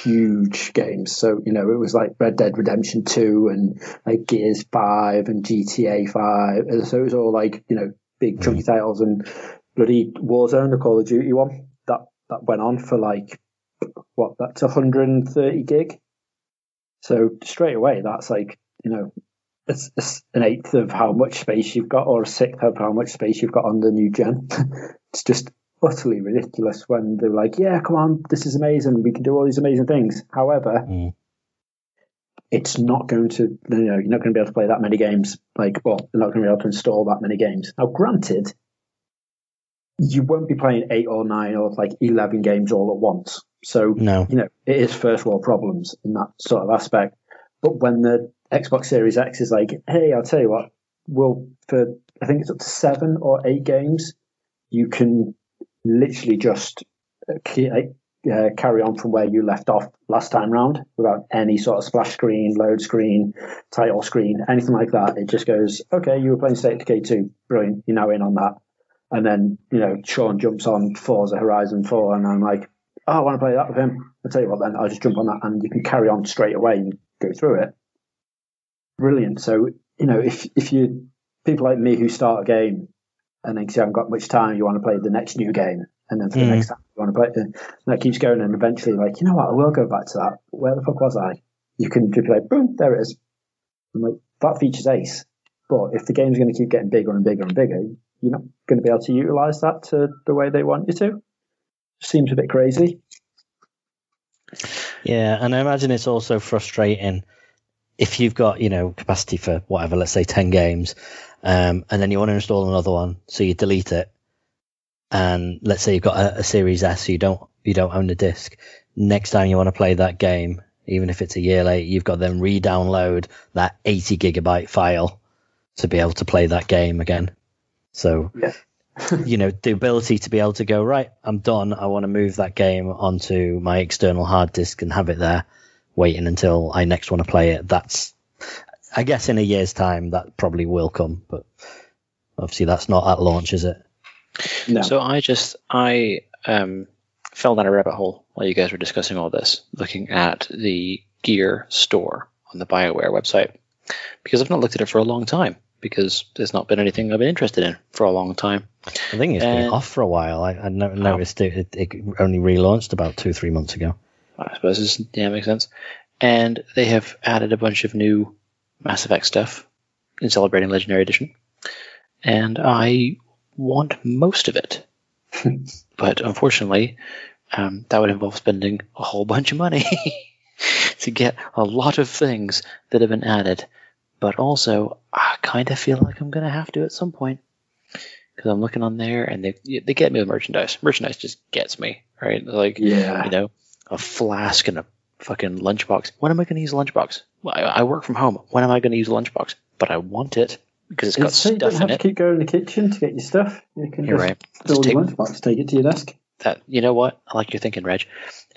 huge games, so it was like Red Dead Redemption 2 and like Gears 5 and GTA 5, so it was all like big chunky titles, and bloody Warzone, the Call of Duty one, that went on for like that's 130 gig. So straight away that's like it's an eighth of how much space you've got, or a sixth of how much space you've got on the new gen. It's just utterly ridiculous when they're like, come on, this is amazing, we can do all these amazing things. However, it's not going to, you're not going to be able to play that many games. You're not going to be able to install that many games. Now, granted, you won't be playing 8 or 9 or like 11 games all at once. So, it is first world problems in that sort of aspect. But when the Xbox Series X is like, hey, I'll tell you what, for I think it's up to 7 or 8 games, you can literally just carry on from where you left off last time round without any sort of splash screen, load screen, title screen, anything like that. It just goes, okay, you were playing State of Decay 2, brilliant, you're now in on that. And then, Sean jumps on Forza Horizon 4, and I'm like, oh, I want to play that with him. I'll tell you what then, I'll just jump on that, and you can carry on straight away and go through it. Brilliant. So, if you people like me who start a game and then you haven't got much time, you want to play the next new game, and then for the next time you want to play it, and that keeps going, and eventually, like, you know what, I will go back to that. Where the fuck was I? You can just be like, boom, there it is. I'm like, that feature's ace. But if the game's going to keep getting bigger and bigger and bigger, you're not going to be able to utilize that to the way they want you to. Seems a bit crazy. Yeah, and I imagine it's also frustrating if you've got, capacity for whatever, let's say 10 games, and then you want to install another one, so you delete it. And let's say you've got a Series S, so you don't own the disc. Next time you want to play that game, even if it's a year late, you've got to then re-download that 80 gigabyte file to be able to play that game again. So, the ability to be able to go, right, I'm done. I want to move that game onto my external hard disk and have it there, waiting until I next want to play it. That's, I guess, in a year's time, that probably will come. But obviously that's not at launch, is it? No. So I fell down a rabbit hole while you guys were discussing all this, looking at the Gear store on the BioWare website, because I've not looked at it for a long time, because there's not been anything I've been interested in for a long time. I think it's been off for a while. I noticed it only relaunched about 2-3 months ago. I suppose it makes sense. And they have added a bunch of new Mass Effect stuff in celebrating Legendary Edition. And I want most of it. But unfortunately, that would involve spending a whole bunch of money to get a lot of things that have been added. But also, I kind of feel like I'm going to have to at some point. Because I'm looking on there, and they get me with merchandise. Merchandise just gets me, right? Like, a flask and a fucking lunchbox. When am I going to use a lunchbox? Well, I work from home. When am I going to use a lunchbox? But I want it because it's got stuff in it. You don't have to keep going to the kitchen to get your stuff. You can fill your lunchbox, take it to your desk. You know what? I like your thinking, Reg.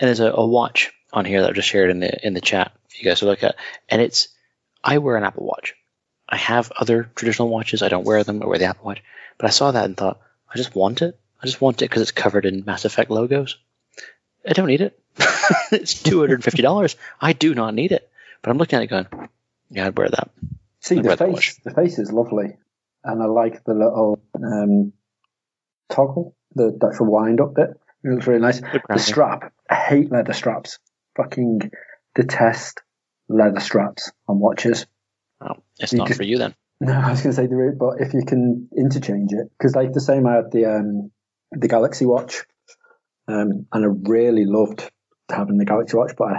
And there's a watch on here that I just shared in the chat for you guys to look at. And I wear an Apple Watch. I have other traditional watches. I don't wear them. I wear the Apple Watch. But I saw that and thought, I just want it. I just want it because it's covered in Mass Effect logos. I don't need it. It's $250. I do not need it. But I'm looking at it going, yeah, I'd wear that. See, the face is lovely. And I like the little toggle, the actual wind-up bit. It looks really nice. The strap. I hate leather straps. Fucking detest leather straps on watches. Oh, it's not for you then. No, I was going to say the route, but if you can interchange it, because like the same, I had the Galaxy Watch, and I really loved having the Galaxy Watch, but I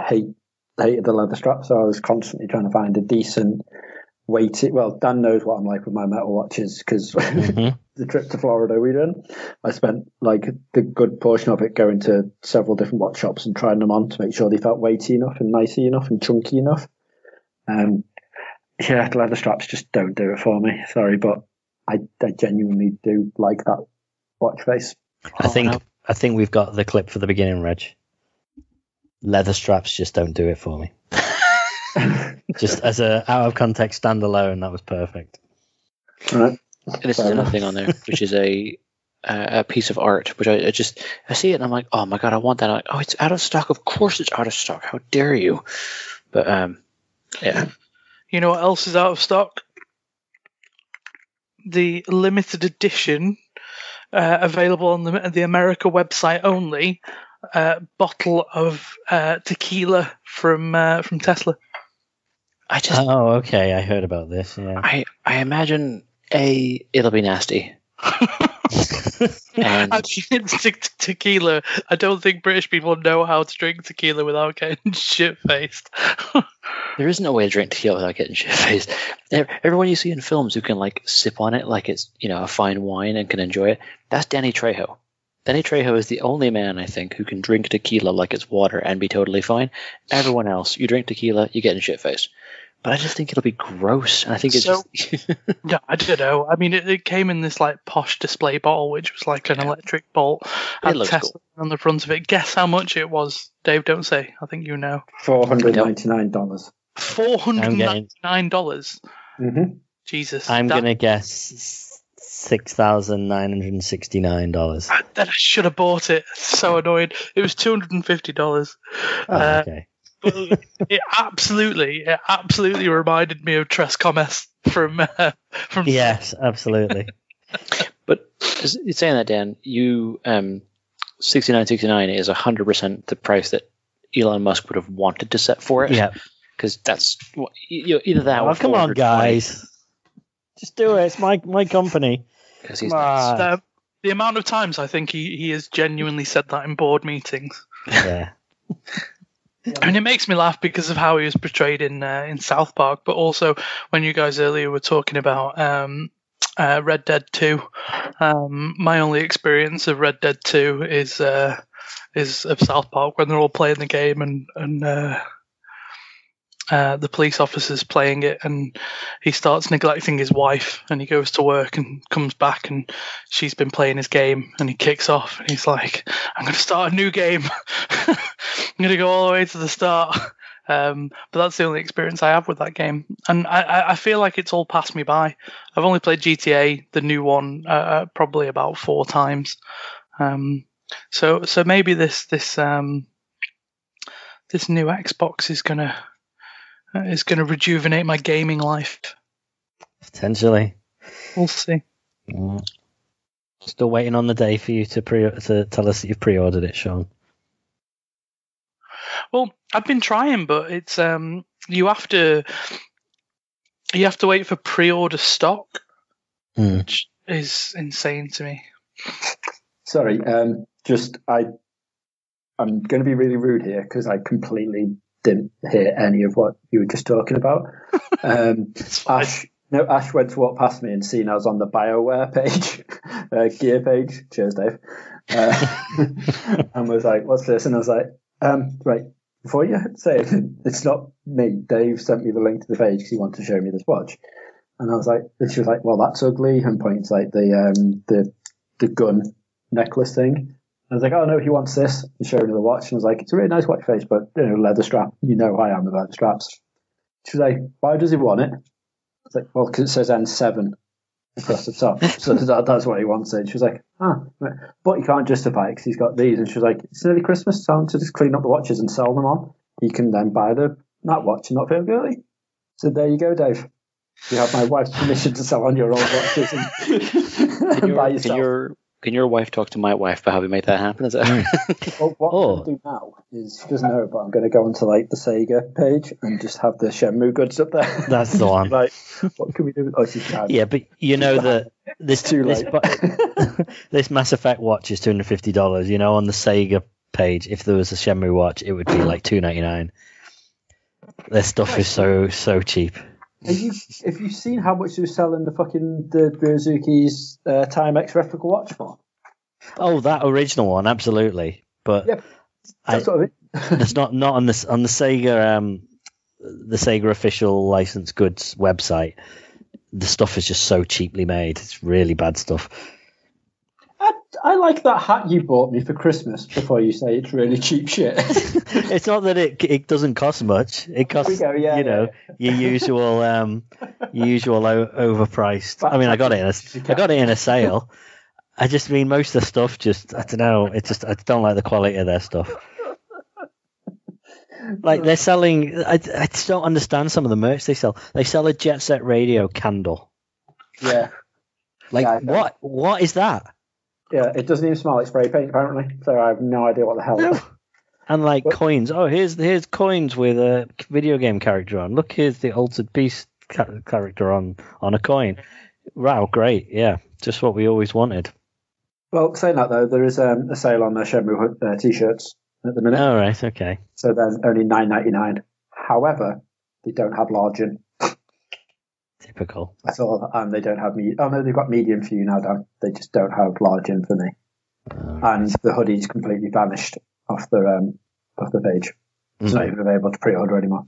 hated the leather strap, so I was constantly trying to find a decent weighted. Well, Dan knows what I'm like with my metal watches, because the trip to Florida we did, I spent like the good portion of it going to several different watch shops and trying them on to make sure they felt weighty enough and nicey enough and chunky enough. Yeah, the leather straps just don't do it for me. Sorry, but I genuinely do like that watch face. I think we've got the clip for the beginning, Reg. Leather straps just don't do it for me. Just as a out of context standalone, that was perfect. All right. And this is another thing on there, which is a piece of art, which I see it and I'm like, oh my god, I want that. I'm like, oh, it's out of stock. Of course it's out of stock. How dare you? But yeah. You know what else is out of stock? The limited edition, available on the America website only, bottle of tequila from Tesla. Oh, okay. I heard about this. Yeah. I imagine it'll be nasty. And I mean, it's tequila. I don't think British people know how to drink tequila without getting shit-faced. There isn't a way to drink tequila without getting shit-faced. Everyone you see in films who can like sip on it like it's a fine wine and can enjoy it, that's Danny Trejo. Danny Trejo is the only man, I think, who can drink tequila like it's water and be totally fine. Everyone else, you drink tequila, you get shit-faced. But I just think it'll be gross. And I think it's just... Yeah, I don't know. I mean, it came in this like posh display bottle, which was like an electric bolt. It looks Tesla cool. on the front of it. Guess how much it was, Dave? Don't say. I think you know. $499. $499. Mm-hmm. Jesus. I'm going to guess $6,969. Then I should have bought it. So annoyed. It was $250. Okay. It absolutely reminded me of Tres Commerce from Yes, absolutely. But you're saying that, Dan, you $69.69 is 100% the price that Elon Musk would have wanted to set for it. Yeah. Because that's either that or come on, guys. Just do it. It's my company. Because he's nice. The amount of times I think he has genuinely said that in board meetings. Yeah. I mean, it makes me laugh because of how he was portrayed in South Park, but also when you guys earlier were talking about Red Dead 2. My only experience of Red Dead 2 is of South Park when they're all playing the game and the police officer's playing it and he starts neglecting his wife and he goes to work and comes back and she's been playing his game and he kicks off and he's like, I'm going to start a new game. I'm going to go all the way to the start. But that's the only experience I have with that game. And I feel like it's all passed me by. I've only played GTA, the new one, probably about 4 times. So maybe this new Xbox is going to rejuvenate my gaming life. Potentially. We'll see. Still waiting on the day for you to tell us that you've pre-ordered it, Sean. Well, I've been trying, but it's you have to wait for pre-order stock, which is insane to me. Sorry, I'm going to be really rude here because I completely didn't hear any of what you were just talking about. Ash went to walk past me and seen I was on the BioWare page, gear page. Cheers, Dave. And was like, "What's this?" And I was like, "Right, before you say it, it's not me. Dave sent me the link to the page because he wanted to show me this watch." And I was like, and she was like, "Well, that's ugly," and points like the gun necklace thing. I was like, "Oh no, he wants this," and showed me the watch. And I was like, "It's a really nice watch face, but leather strap. You know I am with leather straps." She was like, "Why does he want it?" I was like, "Well, because it says N7 across the top, so that's what he wants it." She was like, "Ah, right. But you can't justify it because he's got these." And she was like, "It's nearly Christmas, time to just clean up the watches and sell them on. You can then buy that watch and not feel guilty." So there you go, Dave. You have my wife's permission to sell on your old watches and buy yourself. Can your wife talk to my wife about how we make that happen? Is that Well, what I'm going to do now is, she doesn't know, but I'm going to go onto like the Sega page and just have the Shenmue goods up there. That's the one. Like, what can we do? Oh, she's can't. Yeah, but you know that this Mass Effect watch is $250. You know, on the Sega page, if there was a Shenmue watch, it would be like $299. Their stuff is so cheap. Have you seen how much they were selling the Ryozuki's Timex replica watch for? Oh, that original one, absolutely. But yeah, that's what I mean. It's not on the Sega the Sega official licensed goods website. The stuff is just so cheaply made. It's really bad stuff. I like that hat you bought me for Christmas before you say it's really cheap shit. It's not that it doesn't cost much. It costs your usual overpriced. I mean, I got it in a sale. I just mean most of the stuff I don't know. I don't like the quality of their stuff. Like they're selling. I just don't understand some of the merch they sell. They sell a Jet Set Radio candle. Yeah. What is that? Yeah, it doesn't even smell like spray paint, apparently. So I have no idea what the hell it is. And coins. Oh, here's coins with a video game character on. Look, here's the Altered Beast character on a coin. Wow, great. Yeah, just what we always wanted. Well, saying that, though, there is a sale on the Shenmue T-shirts at the minute. Oh, right, okay. So they're only $9.99. However, they don't have large in. Typical. That's all, and they don't have medium. Oh no, they've got medium for you now, Dan. They just don't have large in for me. And the hoodie's completely vanished off the page. It's not even available to pre-order anymore.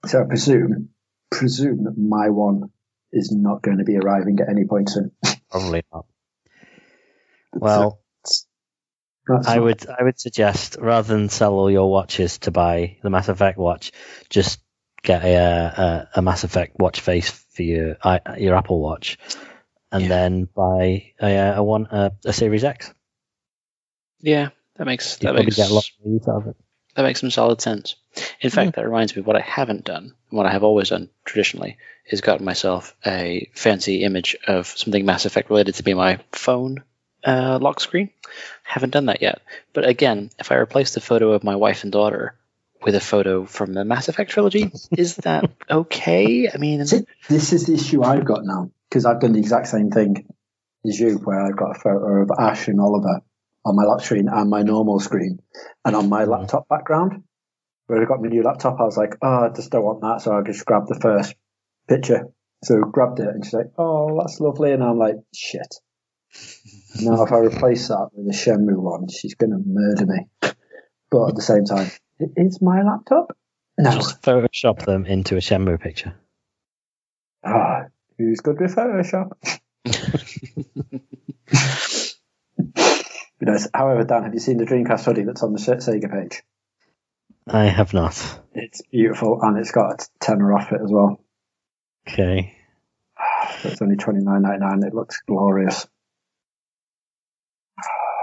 So I presume that my one is not going to be arriving at any point soon. Probably not. Well, I would suggest, rather than sell all your watches to buy the Mass Effect watch, just get a Mass Effect watch face for your Apple Watch, and then buy a Series X. Yeah, that makes Get a lot of use out of it. That makes some solid sense. In fact, that reminds me of what I haven't done, and what I have always done traditionally, is gotten myself a fancy image of something Mass Effect related to be my phone lock screen. Haven't done that yet. But again, if I replace the photo of my wife and daughter with a photo from the Mass Effect trilogy, is that okay? I mean, this is the issue I've got now, because I've done the exact same thing as you, where I've got a photo of Ash and Oliver on my lock screen and my normal screen, and on my laptop background. Where I got my new laptop, I was like, I just don't want that, so I just grabbed the first picture. So I grabbed it, and she's like, oh, that's lovely, and I'm like, shit. Now if I replace that with a Shenmue one, she's going to murder me. But at the same time, it is my laptop. No. Just Photoshop them into a Shenmue picture. Who's good with Photoshop? However, Dan, have you seen the Dreamcast hoodie that's on the Sega page? I have not. It's beautiful, and it's got a tenner off it as well. Okay. It's only $29.99. It looks glorious.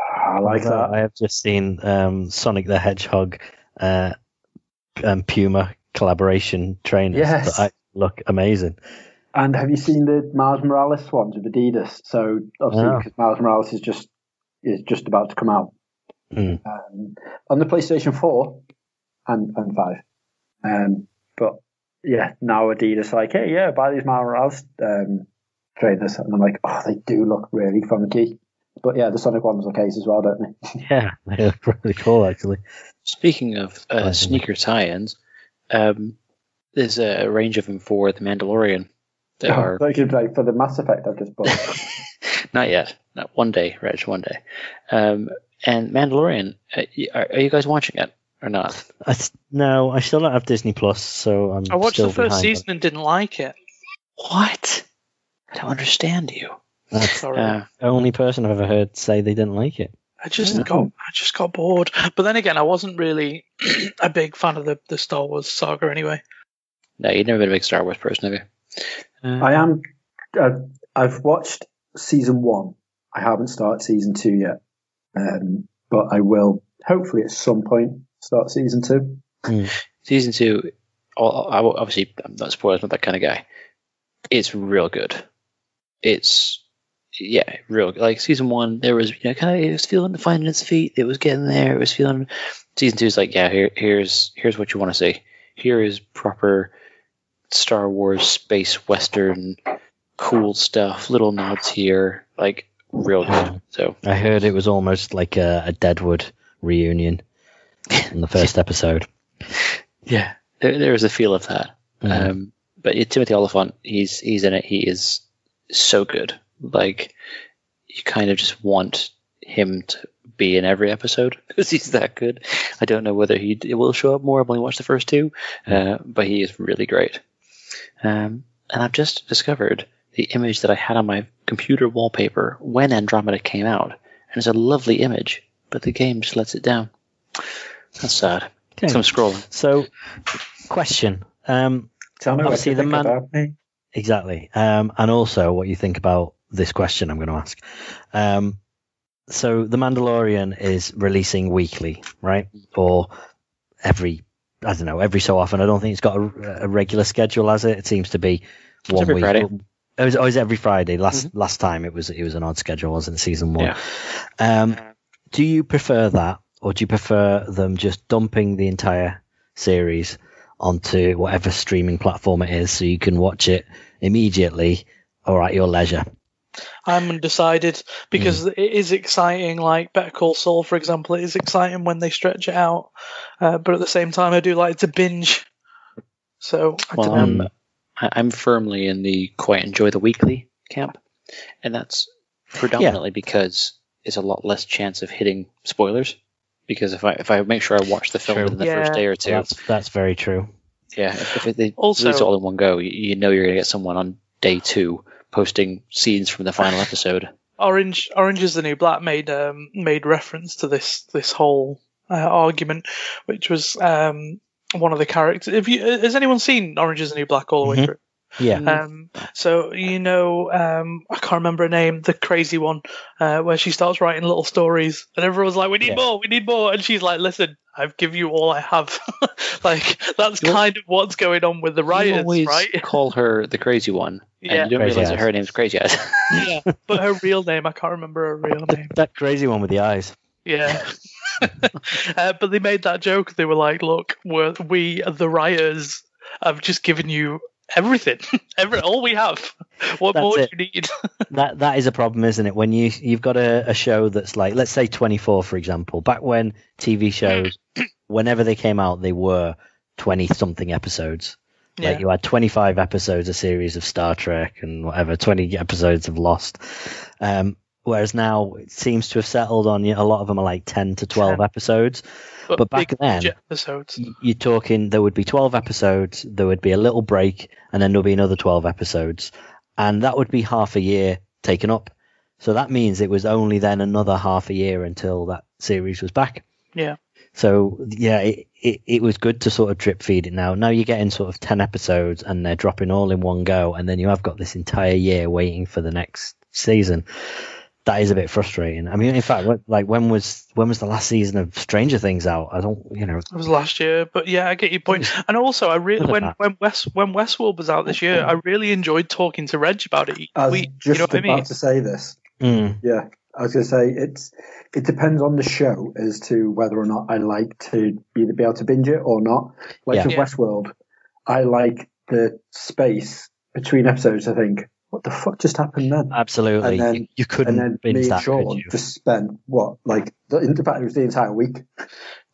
I like that. I have just seen Sonic the Hedgehog Puma collaboration trainers that look amazing. And have you seen the Miles Morales ones with Adidas? So obviously, because Miles Morales is just about to come out on the PlayStation 4 and 5. But yeah, now Adidas are like, hey, yeah, buy these Miles Morales trainers, and I'm like, oh, they do look really funky. But yeah, the Sonic ones are case as well, don't they? Yeah, they look really cool, actually. Speaking of sneaker tie-ins, there's a range of them for The Mandalorian. Thank you, Blake, for the Mass Effect I've just bought. Not yet. Not one day, Reg, one day. And Mandalorian, are you guys watching it or not? No, I still don't have Disney Plus, so I'm I watched still the first behind season and didn't like it. What? I don't understand you. That's the only person I've ever heard say they didn't like it. I just got bored. But then again, I wasn't really a big fan of the Star Wars saga anyway. No, you've never been a big Star Wars person, have you? I am. I've watched season 1. I haven't started season 2 yet, but I will hopefully at some point start season 2. Season 2, obviously, I'm not spoilers, not that kind of guy. It's real good. It's real. Like season 1, there was it was finding its feet. It was getting there. It was feeling. Season 2 is like, here's what you want to see. Here is proper Star Wars space western, cool stuff. Little nods here, like real good. So I heard it was almost like a Deadwood reunion in the first episode. Yeah, there is a feel of that. But Timothy Olyphant, he's in it. He is so good. Like, you kind of just want him to be in every episode because he's that good. I don't know whether he will show up more. I've only watched the first 2, but he is really great. And I've just discovered the image that I had on my computer wallpaper when Andromeda came out. And it's a lovely image, but the game just lets it down. That's sad. Okay. So I'm scrolling. So, question. Tell me obviously what you think about me. Exactly. And also what you think about this question I'm going to ask. So The Mandalorian is releasing weekly, right? Or every so often. I don't think it's got a regular schedule, has it? It seems to be one every week. Friday. It was always every Friday. Last time it was an odd schedule, wasn't it? Season 1. Yeah. Do you prefer that, or do you prefer them just dumping the entire series onto whatever streaming platform it is, so you can watch it immediately or at your leisure? I'm undecided because it is exciting. Like Better Call Saul, for example, it is exciting when they stretch it out. But at the same time, I do like to binge. So I'm firmly in the quite enjoy the weekly camp, and that's predominantly because it's a lot less chance of hitting spoilers. Because if I make sure I watch the film within the first day or 2, that's very true. Yeah, if they Also- release it all in one go, you know you're going to get someone on day 2 posting scenes from the final episode. Orange is the New Black made reference to this whole argument, which was one of the characters. Has anyone seen Orange is the New Black all the way through? Yeah. So I can't remember her name, the crazy one, where she starts writing little stories, and everyone's like, "We need more," and she's like, "Listen, I've given you all I have." Like that's kind of what's going on with the You writers, always right? call her the crazy one, Yeah. and you don't Crazy realize that Eyes. her name's Crazy Eyes. Yeah, but her real name, I can't remember her real name. That crazy one with the eyes. Yeah. But they made that joke. They were like, "Look, we the writers have just given you everything, all we have. What That's more do it. you need?" That is a problem, isn't it? When you've got a show that's like, let's say 24, for example. Back when TV shows, whenever they came out, they were 20-something episodes. Like you had 25 episodes a series of Star Trek and whatever, 20 episodes of Lost. Whereas now it seems to have settled on a lot of them are like 10 to 12 episodes. But back big then, budget episodes. you're talking there would be 12 episodes, there would be a little break, and then there'll be another 12 episodes. And that would be half a year taken up. So that means it was only then another half a year until that series was back. Yeah. So, yeah, it was good to sort of drip feed it now. Now you're getting sort of 10 episodes and they're dropping all in one go, and then you have got this entire year waiting for the next season. That is a bit frustrating. I mean, in fact, when was the last season of Stranger Things out? I don't, It was last year, but yeah, I get your point. And also, I really when Westworld was out this year, I really enjoyed talking to Reg about it. I was just about to say this. Yeah, I was going to say it depends on the show as to whether or not I like to either be able to binge it or not. Like with Westworld, I like the space between episodes. I think, what the fuck just happened then? Absolutely, and then, you couldn't and then binge me that, and Sean could you? just spent in fact it was the entire week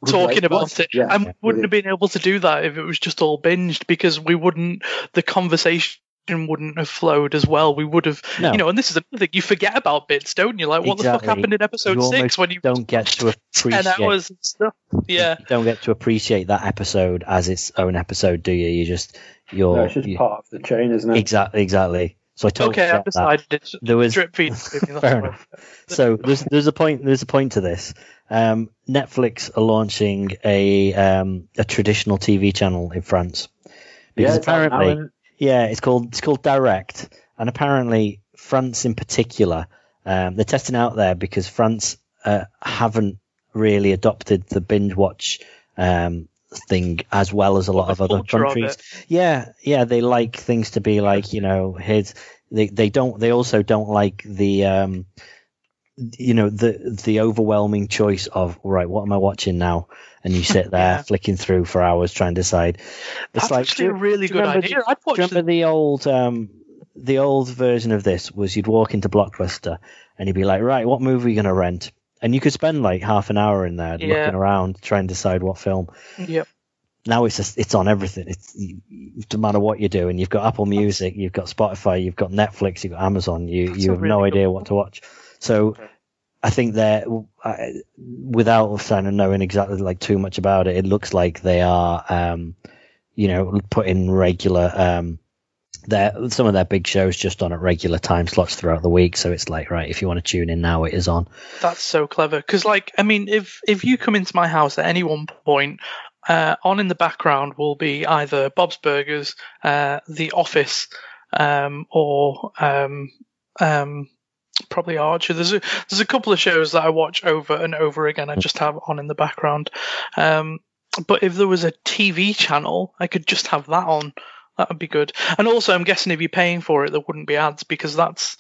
talking about it. Yeah, I wouldn't have been able to do that if it was just all binged, because the conversation wouldn't have flowed as well. We would have, and this is another thing, you forget about bits, don't you? Like, what the fuck happened in episode 6 when you don't get to appreciate 10 hours and stuff? Yeah. You don't get to appreciate that episode as its own episode, do you? It's just part of the chain, isn't it? Exactly. So I totally I've decided there was drip feed. fair enough. So there's a point to this. Netflix are launching a traditional TV channel in France because apparently, it's called Direct, and apparently France in particular, they're testing out there because France haven't really adopted the binge watch thing as well as a lot of other countries. Yeah, they like things to be like, they also don't like the the overwhelming choice of, right, what am I watching now? And you sit there flicking through for hours trying to decide. It's That's actually a really good idea. I'd watch the old version of this was you'd walk into Blockbuster and you'd be like, right, what movie are you going to rent? And you could spend like half an hour in there looking around trying to decide what film. Yep. Now it's on everything. It doesn't matter what you're doing. You've got Apple Music, you've got Spotify, you've got Netflix, you've got Amazon. You have no idea what to watch. So I think they're, without kind of knowing exactly like too much about it, it looks like they are, putting regular, some of their big shows just on at regular time slots throughout the week. So it's like, right, if you want to tune in now, it is on. That's so clever. Because, if you come into my house at any one point, on in the background will be either Bob's Burgers, The Office, or probably Archer. There's a couple of shows that I watch over and over again. I just have on in the background. But if there was a TV channel, I could just have that on. That would be good. And also, I'm guessing if you're paying for it, there wouldn't be ads, because that's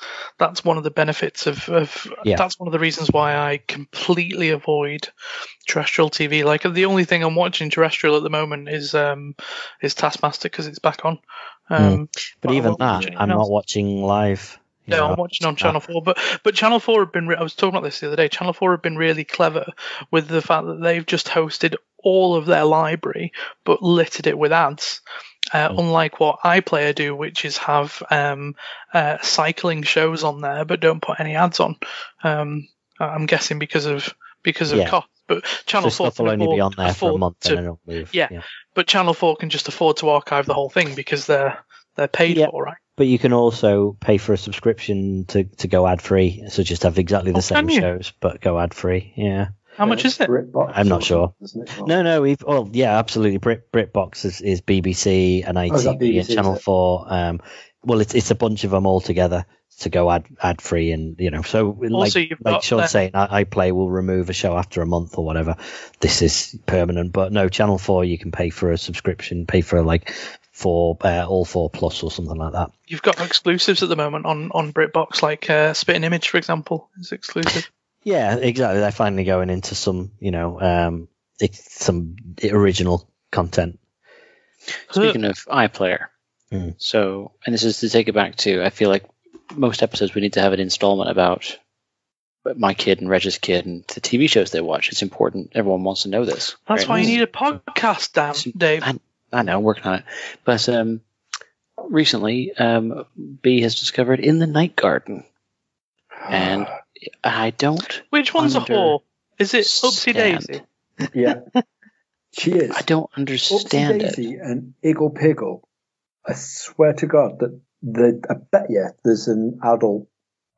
one of the benefits of that's one of the reasons why I completely avoid terrestrial TV. Like, the only thing I'm watching terrestrial at the moment is Taskmaster, because it's back on. But even that, I'm not watching live. No, I'm watching on Channel 4. But Channel 4 have been, I was talking about this the other day, Channel 4 have been really clever with the fact that they've just hosted all of their library, but littered it with ads. Unlike what iPlayer do, which is have cycling shows on there, but don't put any ads on. I'm guessing because of cost. But Channel So 4 stuff will can only be on there for a afford month to, and then it'll move. Yeah, but Channel 4 can just afford to archive the whole thing because they're paid Yeah. for, right? But you can also pay for a subscription to go ad free, so just have exactly the same can you? shows but go ad free. Yeah. How much is it? BritBox I'm not or sure. something, isn't it? No, yeah, absolutely. BritBox is BBC and is that ITV BBC, and Channel is it? 4. Well, it's a bunch of them all together to go ad free, and so Also, you've like got Sean's saying, iPlay will remove a show after a month or whatever. This is permanent, but no, Channel 4 you can pay for a subscription, pay for like all 4 plus or something like that. You've got exclusives at the moment on BritBox, like Spit and Image, for example, is exclusive. Yeah, exactly. They're finally going into some some original content. Speaking of iPlayer, so, and this is to take it back to, I feel like most episodes we need to have an installment about my kid and Reg's kid and the TV shows they watch. It's important. Everyone wants to know this. That's right? why you need a podcast, Dave. I know, I'm working on it. But recently, B has discovered In the Night Garden. And I don't. Which one's a whore? Is it Upsy Daisy? Yeah. She is. I don't understand Upsy Daisy and Iggle Piggle. I swear to God that I bet you there's an adult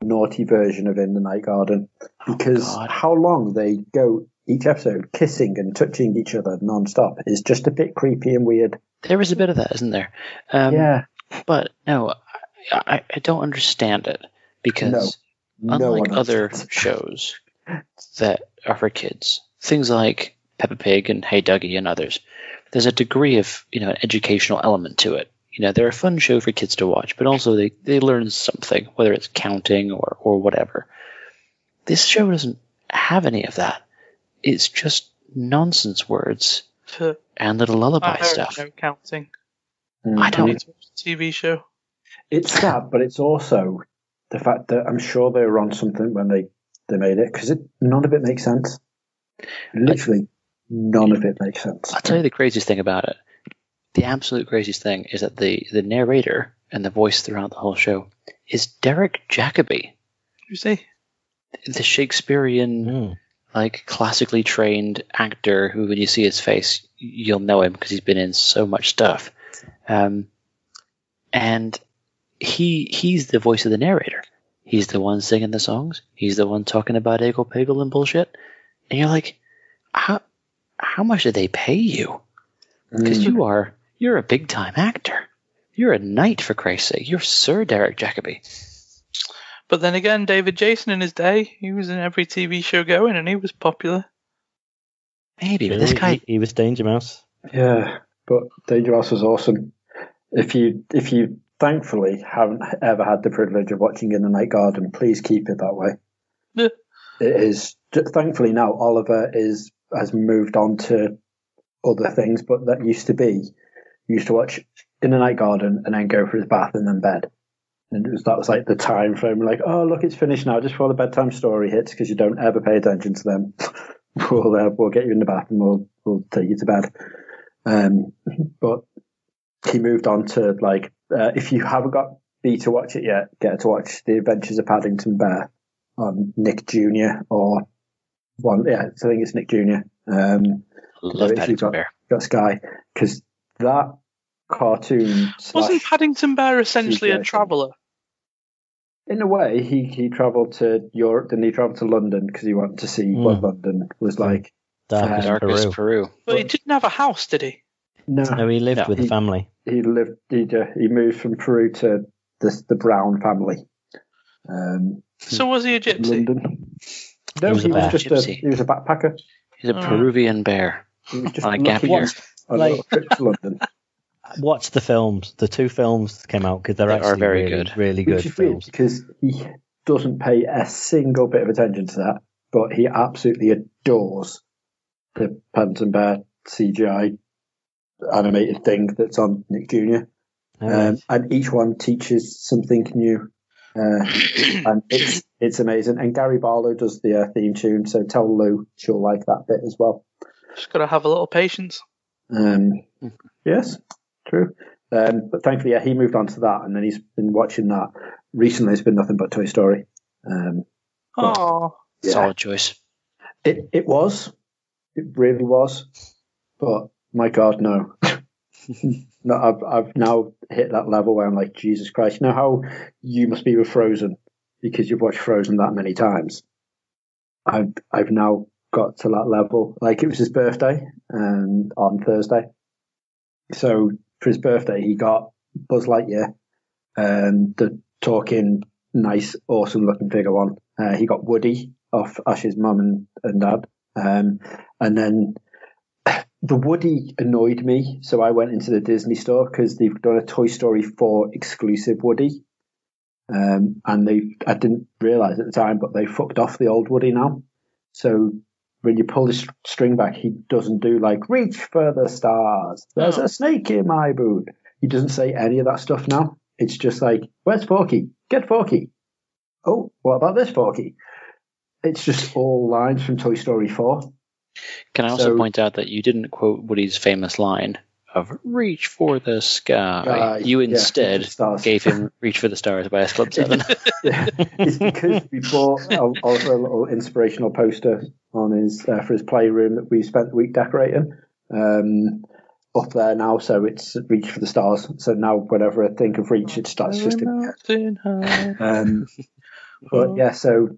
naughty version of In the Night Garden, because how long they go each episode kissing and touching each other non-stop is just a bit creepy and weird. There is a bit of that, isn't there? Yeah. But no, I don't understand it, because unlike other shows that are for kids, things like Peppa Pig and Hey Dougie and others, there's a degree of an educational element to it. They're a fun show for kids to watch, but also they learn something, whether it's counting or whatever. This show doesn't have any of that. It's just nonsense words and little lullaby stuff. No counting. I don't. It's a TV show. It's that, but it's also the fact that I'm sure they were on something when they made it, because none of it makes sense. Literally, none of it makes sense. I'll tell you the craziest thing about it. The absolute craziest thing is that the narrator and the voice throughout the whole show is Derek Jacobi. Who's he? The Shakespearean, classically trained actor who, when you see his face, you'll know him because he's been in so much stuff. And he's the voice of the narrator. He's the one singing the songs. He's the one talking about Iggle Piggle and bullshit. And you're like, how much do they pay you? Because you're a big time actor. You're a knight, for Christ's sake. You're Sir Derek Jacobi. But then again, David Jason in his day, he was in every TV show going, and he was popular. Maybe, but this guy, he was Danger Mouse. Yeah, but Danger Mouse was awesome. If you thankfully haven't ever had the privilege of watching In the Night Garden, please keep it that way. Yeah. It is. Thankfully now Oliver has moved on to other things, but that used to be, he used to watch In the Night Garden and then go for his bath and then bed. And that was like the time frame, like, oh, look, it's finished now, just before the bedtime story hits, because you don't ever pay attention to them. We'll get you in the bath and we'll take you to bed. But he moved on to, like, if you haven't got B to watch it yet, get to watch The Adventures of Paddington Bear on Nick Jr. or one, yeah, I think it's Nick Jr. Love Paddington Bear. Got Sky, because that cartoon wasn't Paddington Bear essentially a traveller? In a way, he travelled to Europe, then he travelled to London because he wanted to see what London was like. Darkest Peru. But he didn't have a house, did he? No, he lived with the family. He moved from Peru to the Brown family. So was he a gypsy? London. No, he was a backpacker. He's a Peruvian bear. He was just on a gap year. On a little trip to London. Watch the films. The 2 films that came out, because they're actually very good. Really good films. Because he doesn't pay a single bit of attention to that, but he absolutely adores the Paddington Bear CGI animated thing that's on Nick Jr. And each one teaches something new. And it's amazing. And Gary Barlow does the theme tune, so tell Lou she'll like that bit as well. Just got to have a little patience. Yes, true. But thankfully, he moved on to that, and then he's been watching that. Recently, it's been nothing but Toy Story. Oh, solid choice. It was, It really was. But my God, no. No, I've now hit that level where I'm like, Jesus Christ. You know how you must be with Frozen because you've watched Frozen that many times? I've now got to that level. Like, it was his birthday on Thursday. So for his birthday, he got Buzz Lightyear, the talking, nice, awesome looking figure one. He got Woody off Ash's mum and dad. And then the Woody annoyed me, so I went into the Disney store because they've done a Toy Story 4 exclusive Woody. And I didn't realise at the time, but they fucked off the old Woody now. So when you pull the string back, he doesn't do like, reach for the stars, there's a snake in my boot. He doesn't say any of that stuff now. It's just like, where's Forky? Get Forky. Oh, what about this Forky? It's just all lines from Toy Story 4. Can I also point out that you didn't quote Woody's famous line of "Reach for the sky"? You instead gave him "Reach for the Stars" by S Club 7. It's because we bought also a little inspirational poster on his for his playroom that we spent the week decorating up there now. So it's "Reach for the Stars." So now whenever I think of Reach, it starts just in. But yeah, so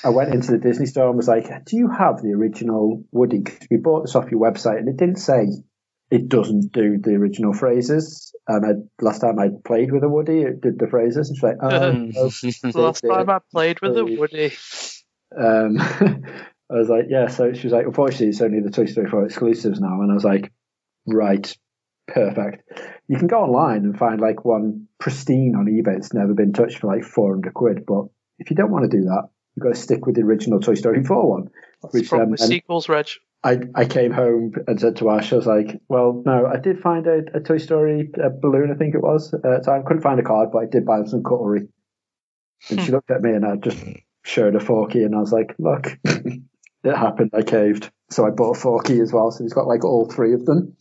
I went into the Disney store and was like, do you have the original Woody? Because we bought this off your website and it didn't say it doesn't do the original phrases. And last time I played with a Woody, it did the phrases. And she's like, last time I played with a Woody. I was like, yeah. So she was like, unfortunately, it's only the Toy Story 4 exclusives now. And I was like, right, perfect. You can go online and find like one pristine on eBay that's never been touched for like 400 quid. But if you don't want to do that, you've got to stick with the original Toy Story 4 one. That's from the sequels, Reg. I came home and said to Ash, I was like, well, no, I did find a Toy Story balloon, I think it was, at the time. Couldn't find a card, but I did buy him some cutlery. And she looked at me and I just showed a Forky and I was like, look, it happened, I caved. So I bought a Forky as well, so he's got like all three of them.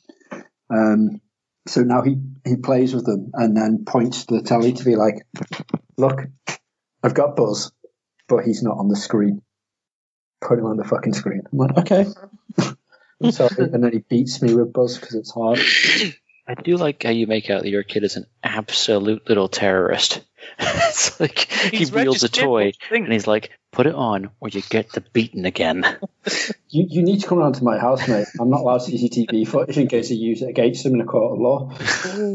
So now he plays with them and then points to the telly to be like, look, I've got Buzz, but he's not on the screen. Put him on the fucking screen. I'm like, okay. I'm sorry. And then he beats me with Buzz because it's hard. I do like how you make out that your kid is an absolute little terrorist. It's like he wields a toy and he's like, put it on or you get the beaten again. You need to come around to my house, mate. I'm not allowed CCTV footage in case you use it against him in a court of law.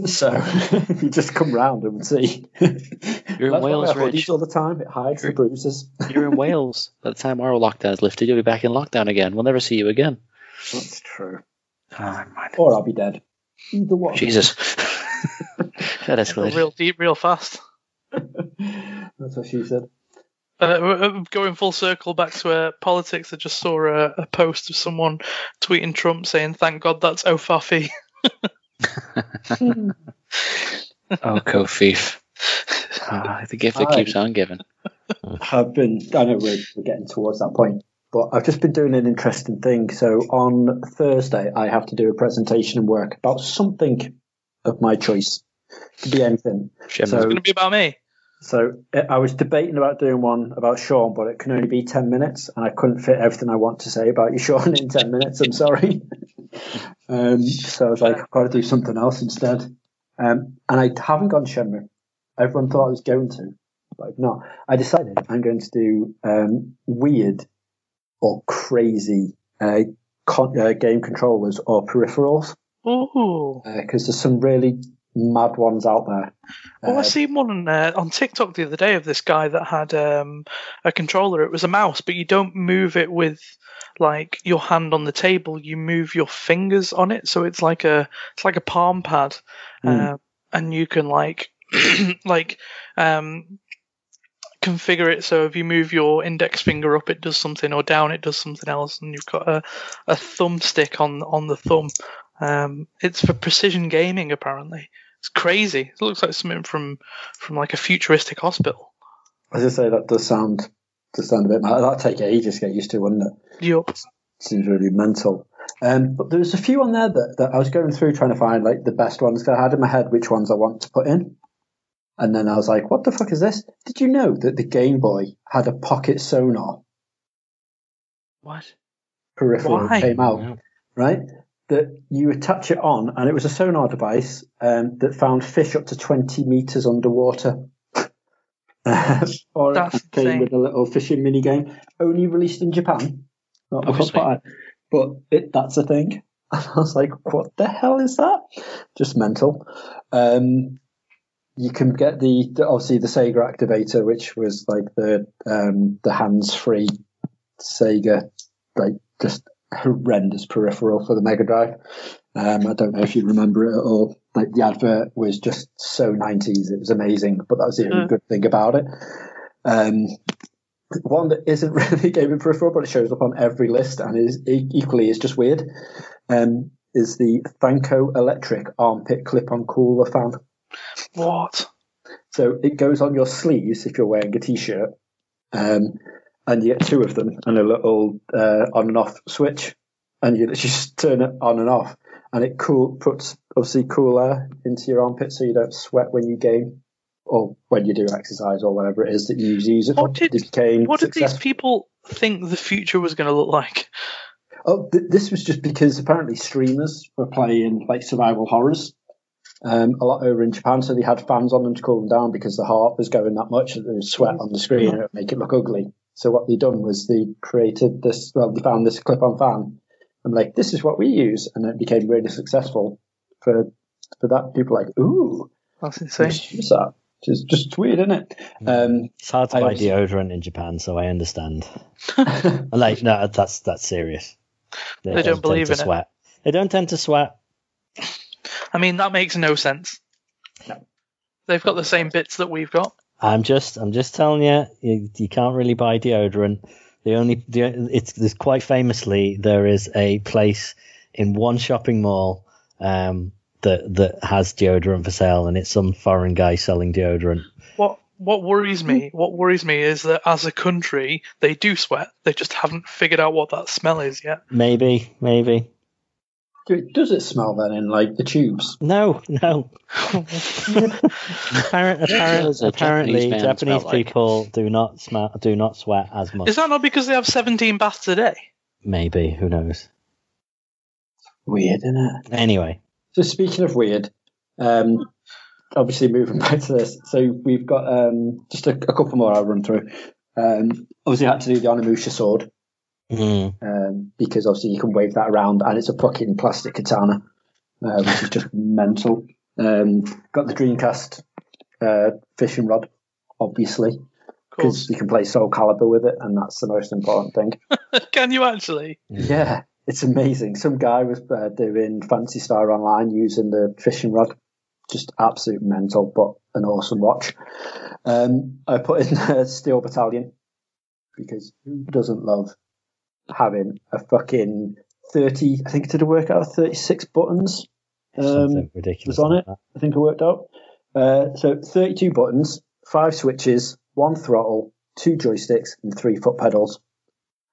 So you just come round and see. You're in Wales, Rich. All the time. It hides the bruises. You're in Wales. By the time our lockdown is lifted, you'll be back in lockdown again. We'll never see you again. That's true. Oh, or I'll be dead. Either one. Jesus. That escalated. Real deep, real fast. That's what she said. Going full circle back to politics, I just saw a post of someone tweeting Trump saying, "Thank God that's O'Faffy." Oh, Kofief. The gift that keeps on giving. I know we're getting towards that point, but I've just been doing an interesting thing. So on Thursday, I have to do a presentation and work about something of my choice. It could be anything. It's going to be about me. So I was debating about doing one about Sean, but it can only be 10 minutes, and I couldn't fit everything I want to say about you, Sean, in 10 minutes. I'm sorry. So I was like, I've got to do something else instead. And I haven't gone Shenmue. Everyone thought I was going to, but I've not. I decided I'm going to do weird or crazy game controllers or peripherals. Ooh. Because there's some really mad ones out there. Well, I seen one on TikTok the other day of this guy that had a controller. It was a mouse, but you don't move it with like your hand on the table. You move your fingers on it, so it's like a palm pad, and you can configure it so if you move your index finger up, it does something, or down, it does something else, and you've got a thumbstick on the thumb. It's for precision gaming, apparently. It's crazy. It looks like something from like a futuristic hospital. I was going to say that does sound a bit mad. That'd take ages to get used to, wouldn't it? Yep. Seems really mental. But there's a few on there that I was going through trying to find like the best ones, because I had in my head which ones I want to put in. And then I was like, what the fuck is this? Did you know that the Game Boy had a pocket sonar? What? peripheral Why? came out, right? That you attach it on, and it was a sonar device that found fish up to 20 meters underwater. Or That's it came insane. with a little fishing mini game, only released in Japan. Not Obviously. worldwide. But that's a thing. I was like, what the hell is that? Just mental. You can get obviously the Sega activator, which was like the hands-free Sega, like just horrendous peripheral for the Mega Drive. I don't know if you remember it at all. Like the advert was just so 90s. It was amazing, but that was the only good thing about it. One that isn't really a gaming peripheral, but it shows up on every list and is just weird, is the Thanco Electric armpit clip-on cooler fan. What? So it goes on your sleeves if you're wearing a t-shirt, and you get two of them and a little on and off switch, and you just turn it on and off, and it puts obviously cool air into your armpit so you don't sweat when you game or when you do exercise or whatever it is that you use it for. What did these people think the future was going to look like? Oh, this was just because apparently streamers were playing like survival horrors a lot over in Japan, so they had fans on them to cool them down because the heart was going that much that there was sweat on the screen and it would make it look ugly. So what they done was they created this, they found this clip-on fan and like, this is what we use, and it became really successful for that. People were like, ooh, that's insane. Use that. It's just weird, isn't it? It's hard to buy deodorant in Japan, so I understand. Like, no, that's serious. They don't believe in it. They don't tend to sweat. I mean, that makes no sense. No. They've got the same bits that we've got. I'm just telling you can't really buy deodorant. There's quite famously, there is a place in one shopping mall that has deodorant for sale, and it's some foreign guy selling deodorant. What worries me is that as a country, they do sweat. They just haven't figured out what that smell is yet. Maybe. Does it smell then in like the tubes? No. Apparently, Japanese people do not sweat as much. Is that not because they have 17 baths a day? Maybe. Who knows? Weird, isn't it? Anyway. So speaking of weird, obviously moving back to this, so we've got just a couple more I'll run through. Obviously I had to do the Onimusha sword. Because obviously you can wave that around and it's a fucking plastic katana, which is just mental. Got the Dreamcast fishing rod, obviously, because you can play Soul Calibur with it, and that's the most important thing. Can you actually? Yeah, it's amazing. Some guy was doing Fantasy Star Online using the fishing rod. Just absolute mental, but an awesome watch. I put in Steel Battalion, because who doesn't love having a fucking 30, I think it did a workout of 36 buttons ridiculous was on it. I think it worked out. So 32 buttons, 5 switches, 1 throttle, 2 joysticks, and 3 foot pedals.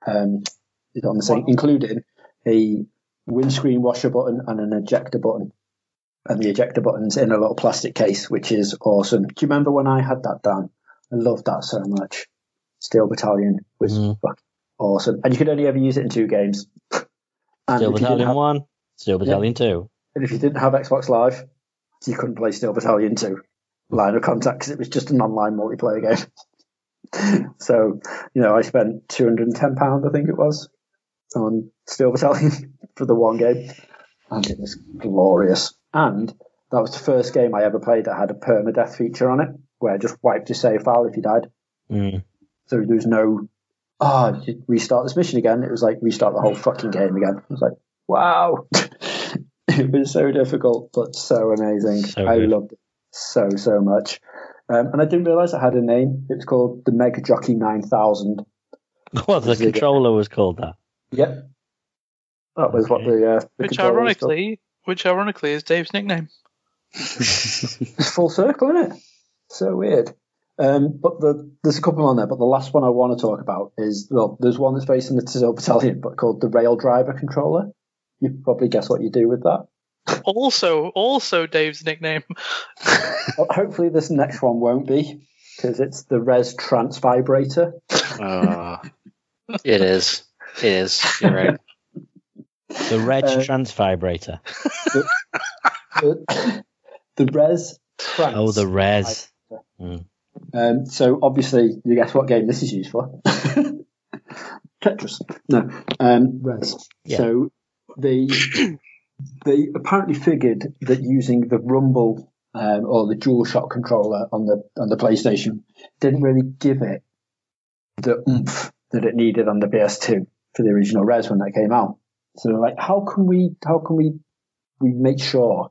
Is on the same, including a windscreen washer button and an ejector button. And the ejector button's in a little plastic case, which is awesome. Do you remember when I had that down? I loved that so much. Steel Battalion was fucking awesome. And you could only ever use it in 2 games. Steel Battalion 1, Steel Battalion 2. And if you didn't have Xbox Live, you couldn't play Steel Battalion 2. Line of Contact, because it was just an online multiplayer game. So, I spent £210, I think it was, on Steel Battalion for the one game. And it was glorious. And that was the first game I ever played that had a permadeath feature on it, where it just wiped your save file if you died. So there was no, you restart this mission again. It was like restart the whole fucking game again. I was like, wow. It was so difficult, but so amazing. I loved it so much. And I didn't realise it had a name. It was called the Mega Jockey 9000. Well, the controller was called that. Yep. That was what the Which ironically is Dave's nickname. It's full circle, isn't it? So weird. But there's a couple on there, but the last one I want to talk about is, there's one that's based in the Steel Battalion, but called the Rail Driver controller. You can probably guess what you do with that. Also Dave's nickname. Well, hopefully this next one won't be, because it's the Res Trans Vibrator. It is. You're right. The Reg trans vibrator. The Res trans. Oh, the Res. So obviously, you guess what game this is used for? Tetris. No, Res. Yeah. So they apparently figured that using the Rumble or the DualShock controller on the PlayStation didn't really give it the oomph that it needed on the PS2 for the original Res when that came out. So they're like, how can we make sure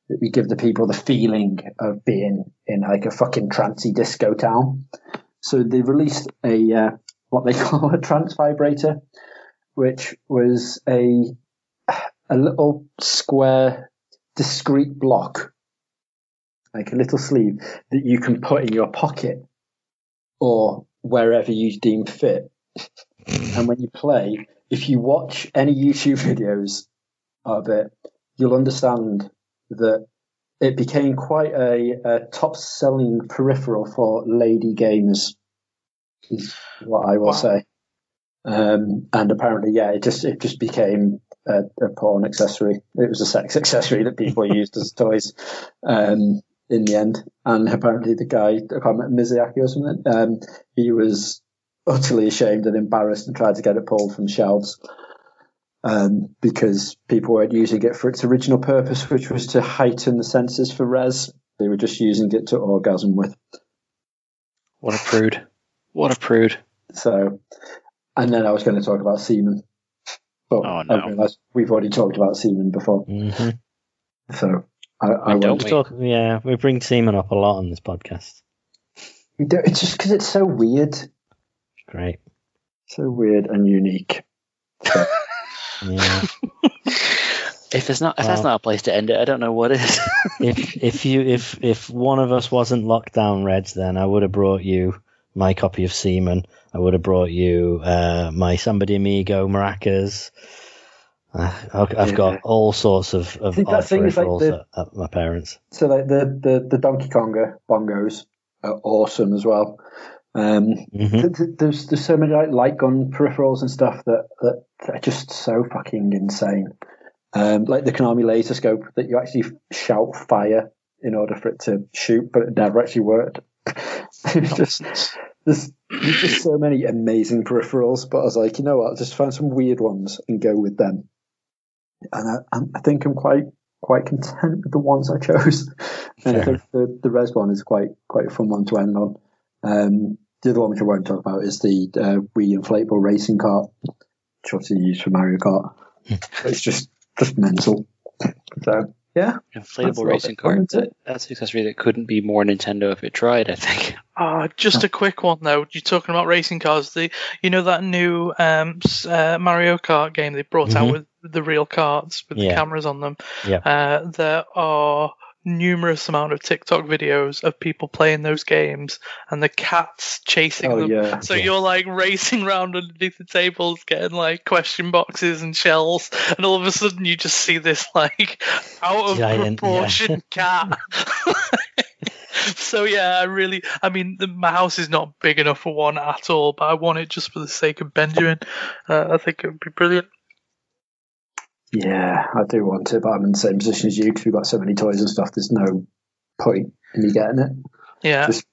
that we give the people the feeling of being in like a fucking trancey disco town? So they released a what they call a trance vibrator, which was a little square discrete block, like a little sleeve that you can put in your pocket or wherever you deem fit. And when you play, if you watch any YouTube videos of it, you'll understand that it became quite a top-selling peripheral for lady gamers, is what I will say. And apparently, it just became a porn accessory. It was a sex accessory that people used as toys in the end. And apparently the guy, I can't remember, Miyazaki or something, he was utterly ashamed and embarrassed and tried to get it pulled from shelves because people weren't using it for its original purpose, which was to heighten the senses for Res. They were just using it to orgasm with. What a prude. What a prude. So, and then I was going to talk about semen. But I realised we've already talked about semen before. Mm-hmm. So I won't. We bring semen up a lot on this podcast. We do, it's just because it's so weird. Great. So weird and unique. So, yeah. If that's not a place to end it, I don't know what is. if one of us wasn't lockdown Reds, then I would have brought you my copy of Seaman. I would have brought you my Somebody Amigo maracas. I've got all sorts of odd peripherals at my parents. So like the Donkey Konga bongos are awesome as well. There's so many like light gun peripherals and stuff that are just so fucking insane. Like the Konami laser scope that you actually shout fire in order for it to shoot, but it never actually worked. There's just so many amazing peripherals, but I was like, you know what, I'll just find some weird ones and go with them. And I think I'm quite content with the ones I chose. And I think the Res one is quite a fun one to end on. The other one which I won't talk about is the Wii inflatable racing kart, which obviously you use for Mario Kart. It's just mental. So yeah, inflatable racing kart. That's an accessory that couldn't be more Nintendo if it tried, I think. Just a quick one though. You're talking about racing cars. That new Mario Kart game they brought out with the real karts with the cameras on them. Yeah. There are numerous amount of TikTok videos of people playing those games and the cats chasing them. Yeah. So you're like racing around underneath the tables, getting like question boxes and shells, and all of a sudden you just see this like out of proportion cat. So yeah, my house is not big enough for one at all, but I want it just for the sake of Benjamin. I think it would be brilliant. Yeah, I do want it, but I'm in the same position as you because we've got so many toys and stuff. There's no point in me getting it. Yeah. Just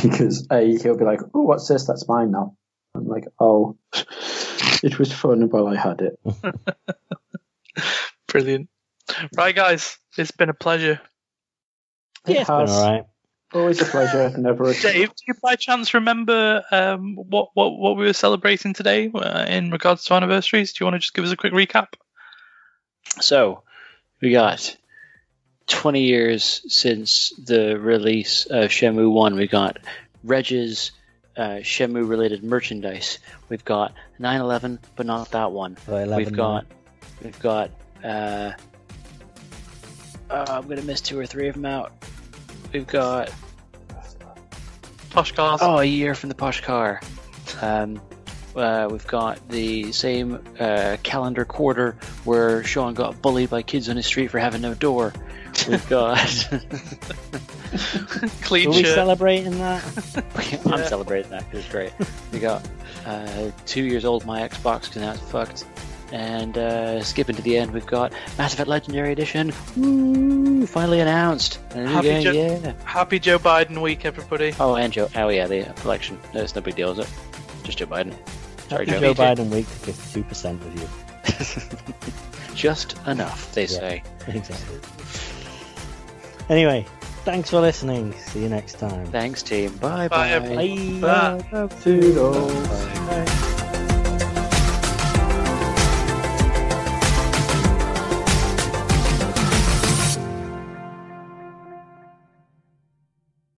because he'll be like, "Oh, what's this? That's mine now." I'm like, "Oh, it was fun while I had it." Brilliant. Right, guys, it's been a pleasure. Yeah, it's been all right. Always a pleasure. Never a Dave, do you by chance remember what we were celebrating today in regards to anniversaries? Do you want to just give us a quick recap? So, we got 20 years since the release of Shenmue 1. We got Reg's Shenmue-related merchandise. We've got 9/11, but not that one. We've got. I'm gonna miss 2 or 3 of them out. We've got Posh Cars. Oh, a year from the Posh Car. We've got the same calendar quarter where Sean got bullied by kids on his street for having no door. We've got clean Are shirt. we celebrating that? I'm celebrating that because it's great. We got 2 years old my Xbox because now it's fucked. And skipping to the end, we've got Mass Effect Legendary Edition. Woo, finally announced. Happy Joe Biden week, everybody. Oh, and Joe. Oh, yeah, the election. No, it's no big deal, is it? Just Joe Biden. Sorry, Happy Joe Biden week to 52% of you. Just enough, they say. Exactly. Anyway, thanks for listening. See you next time. Thanks, team. Bye. Bye. Bye. Bye. Bye. Bye.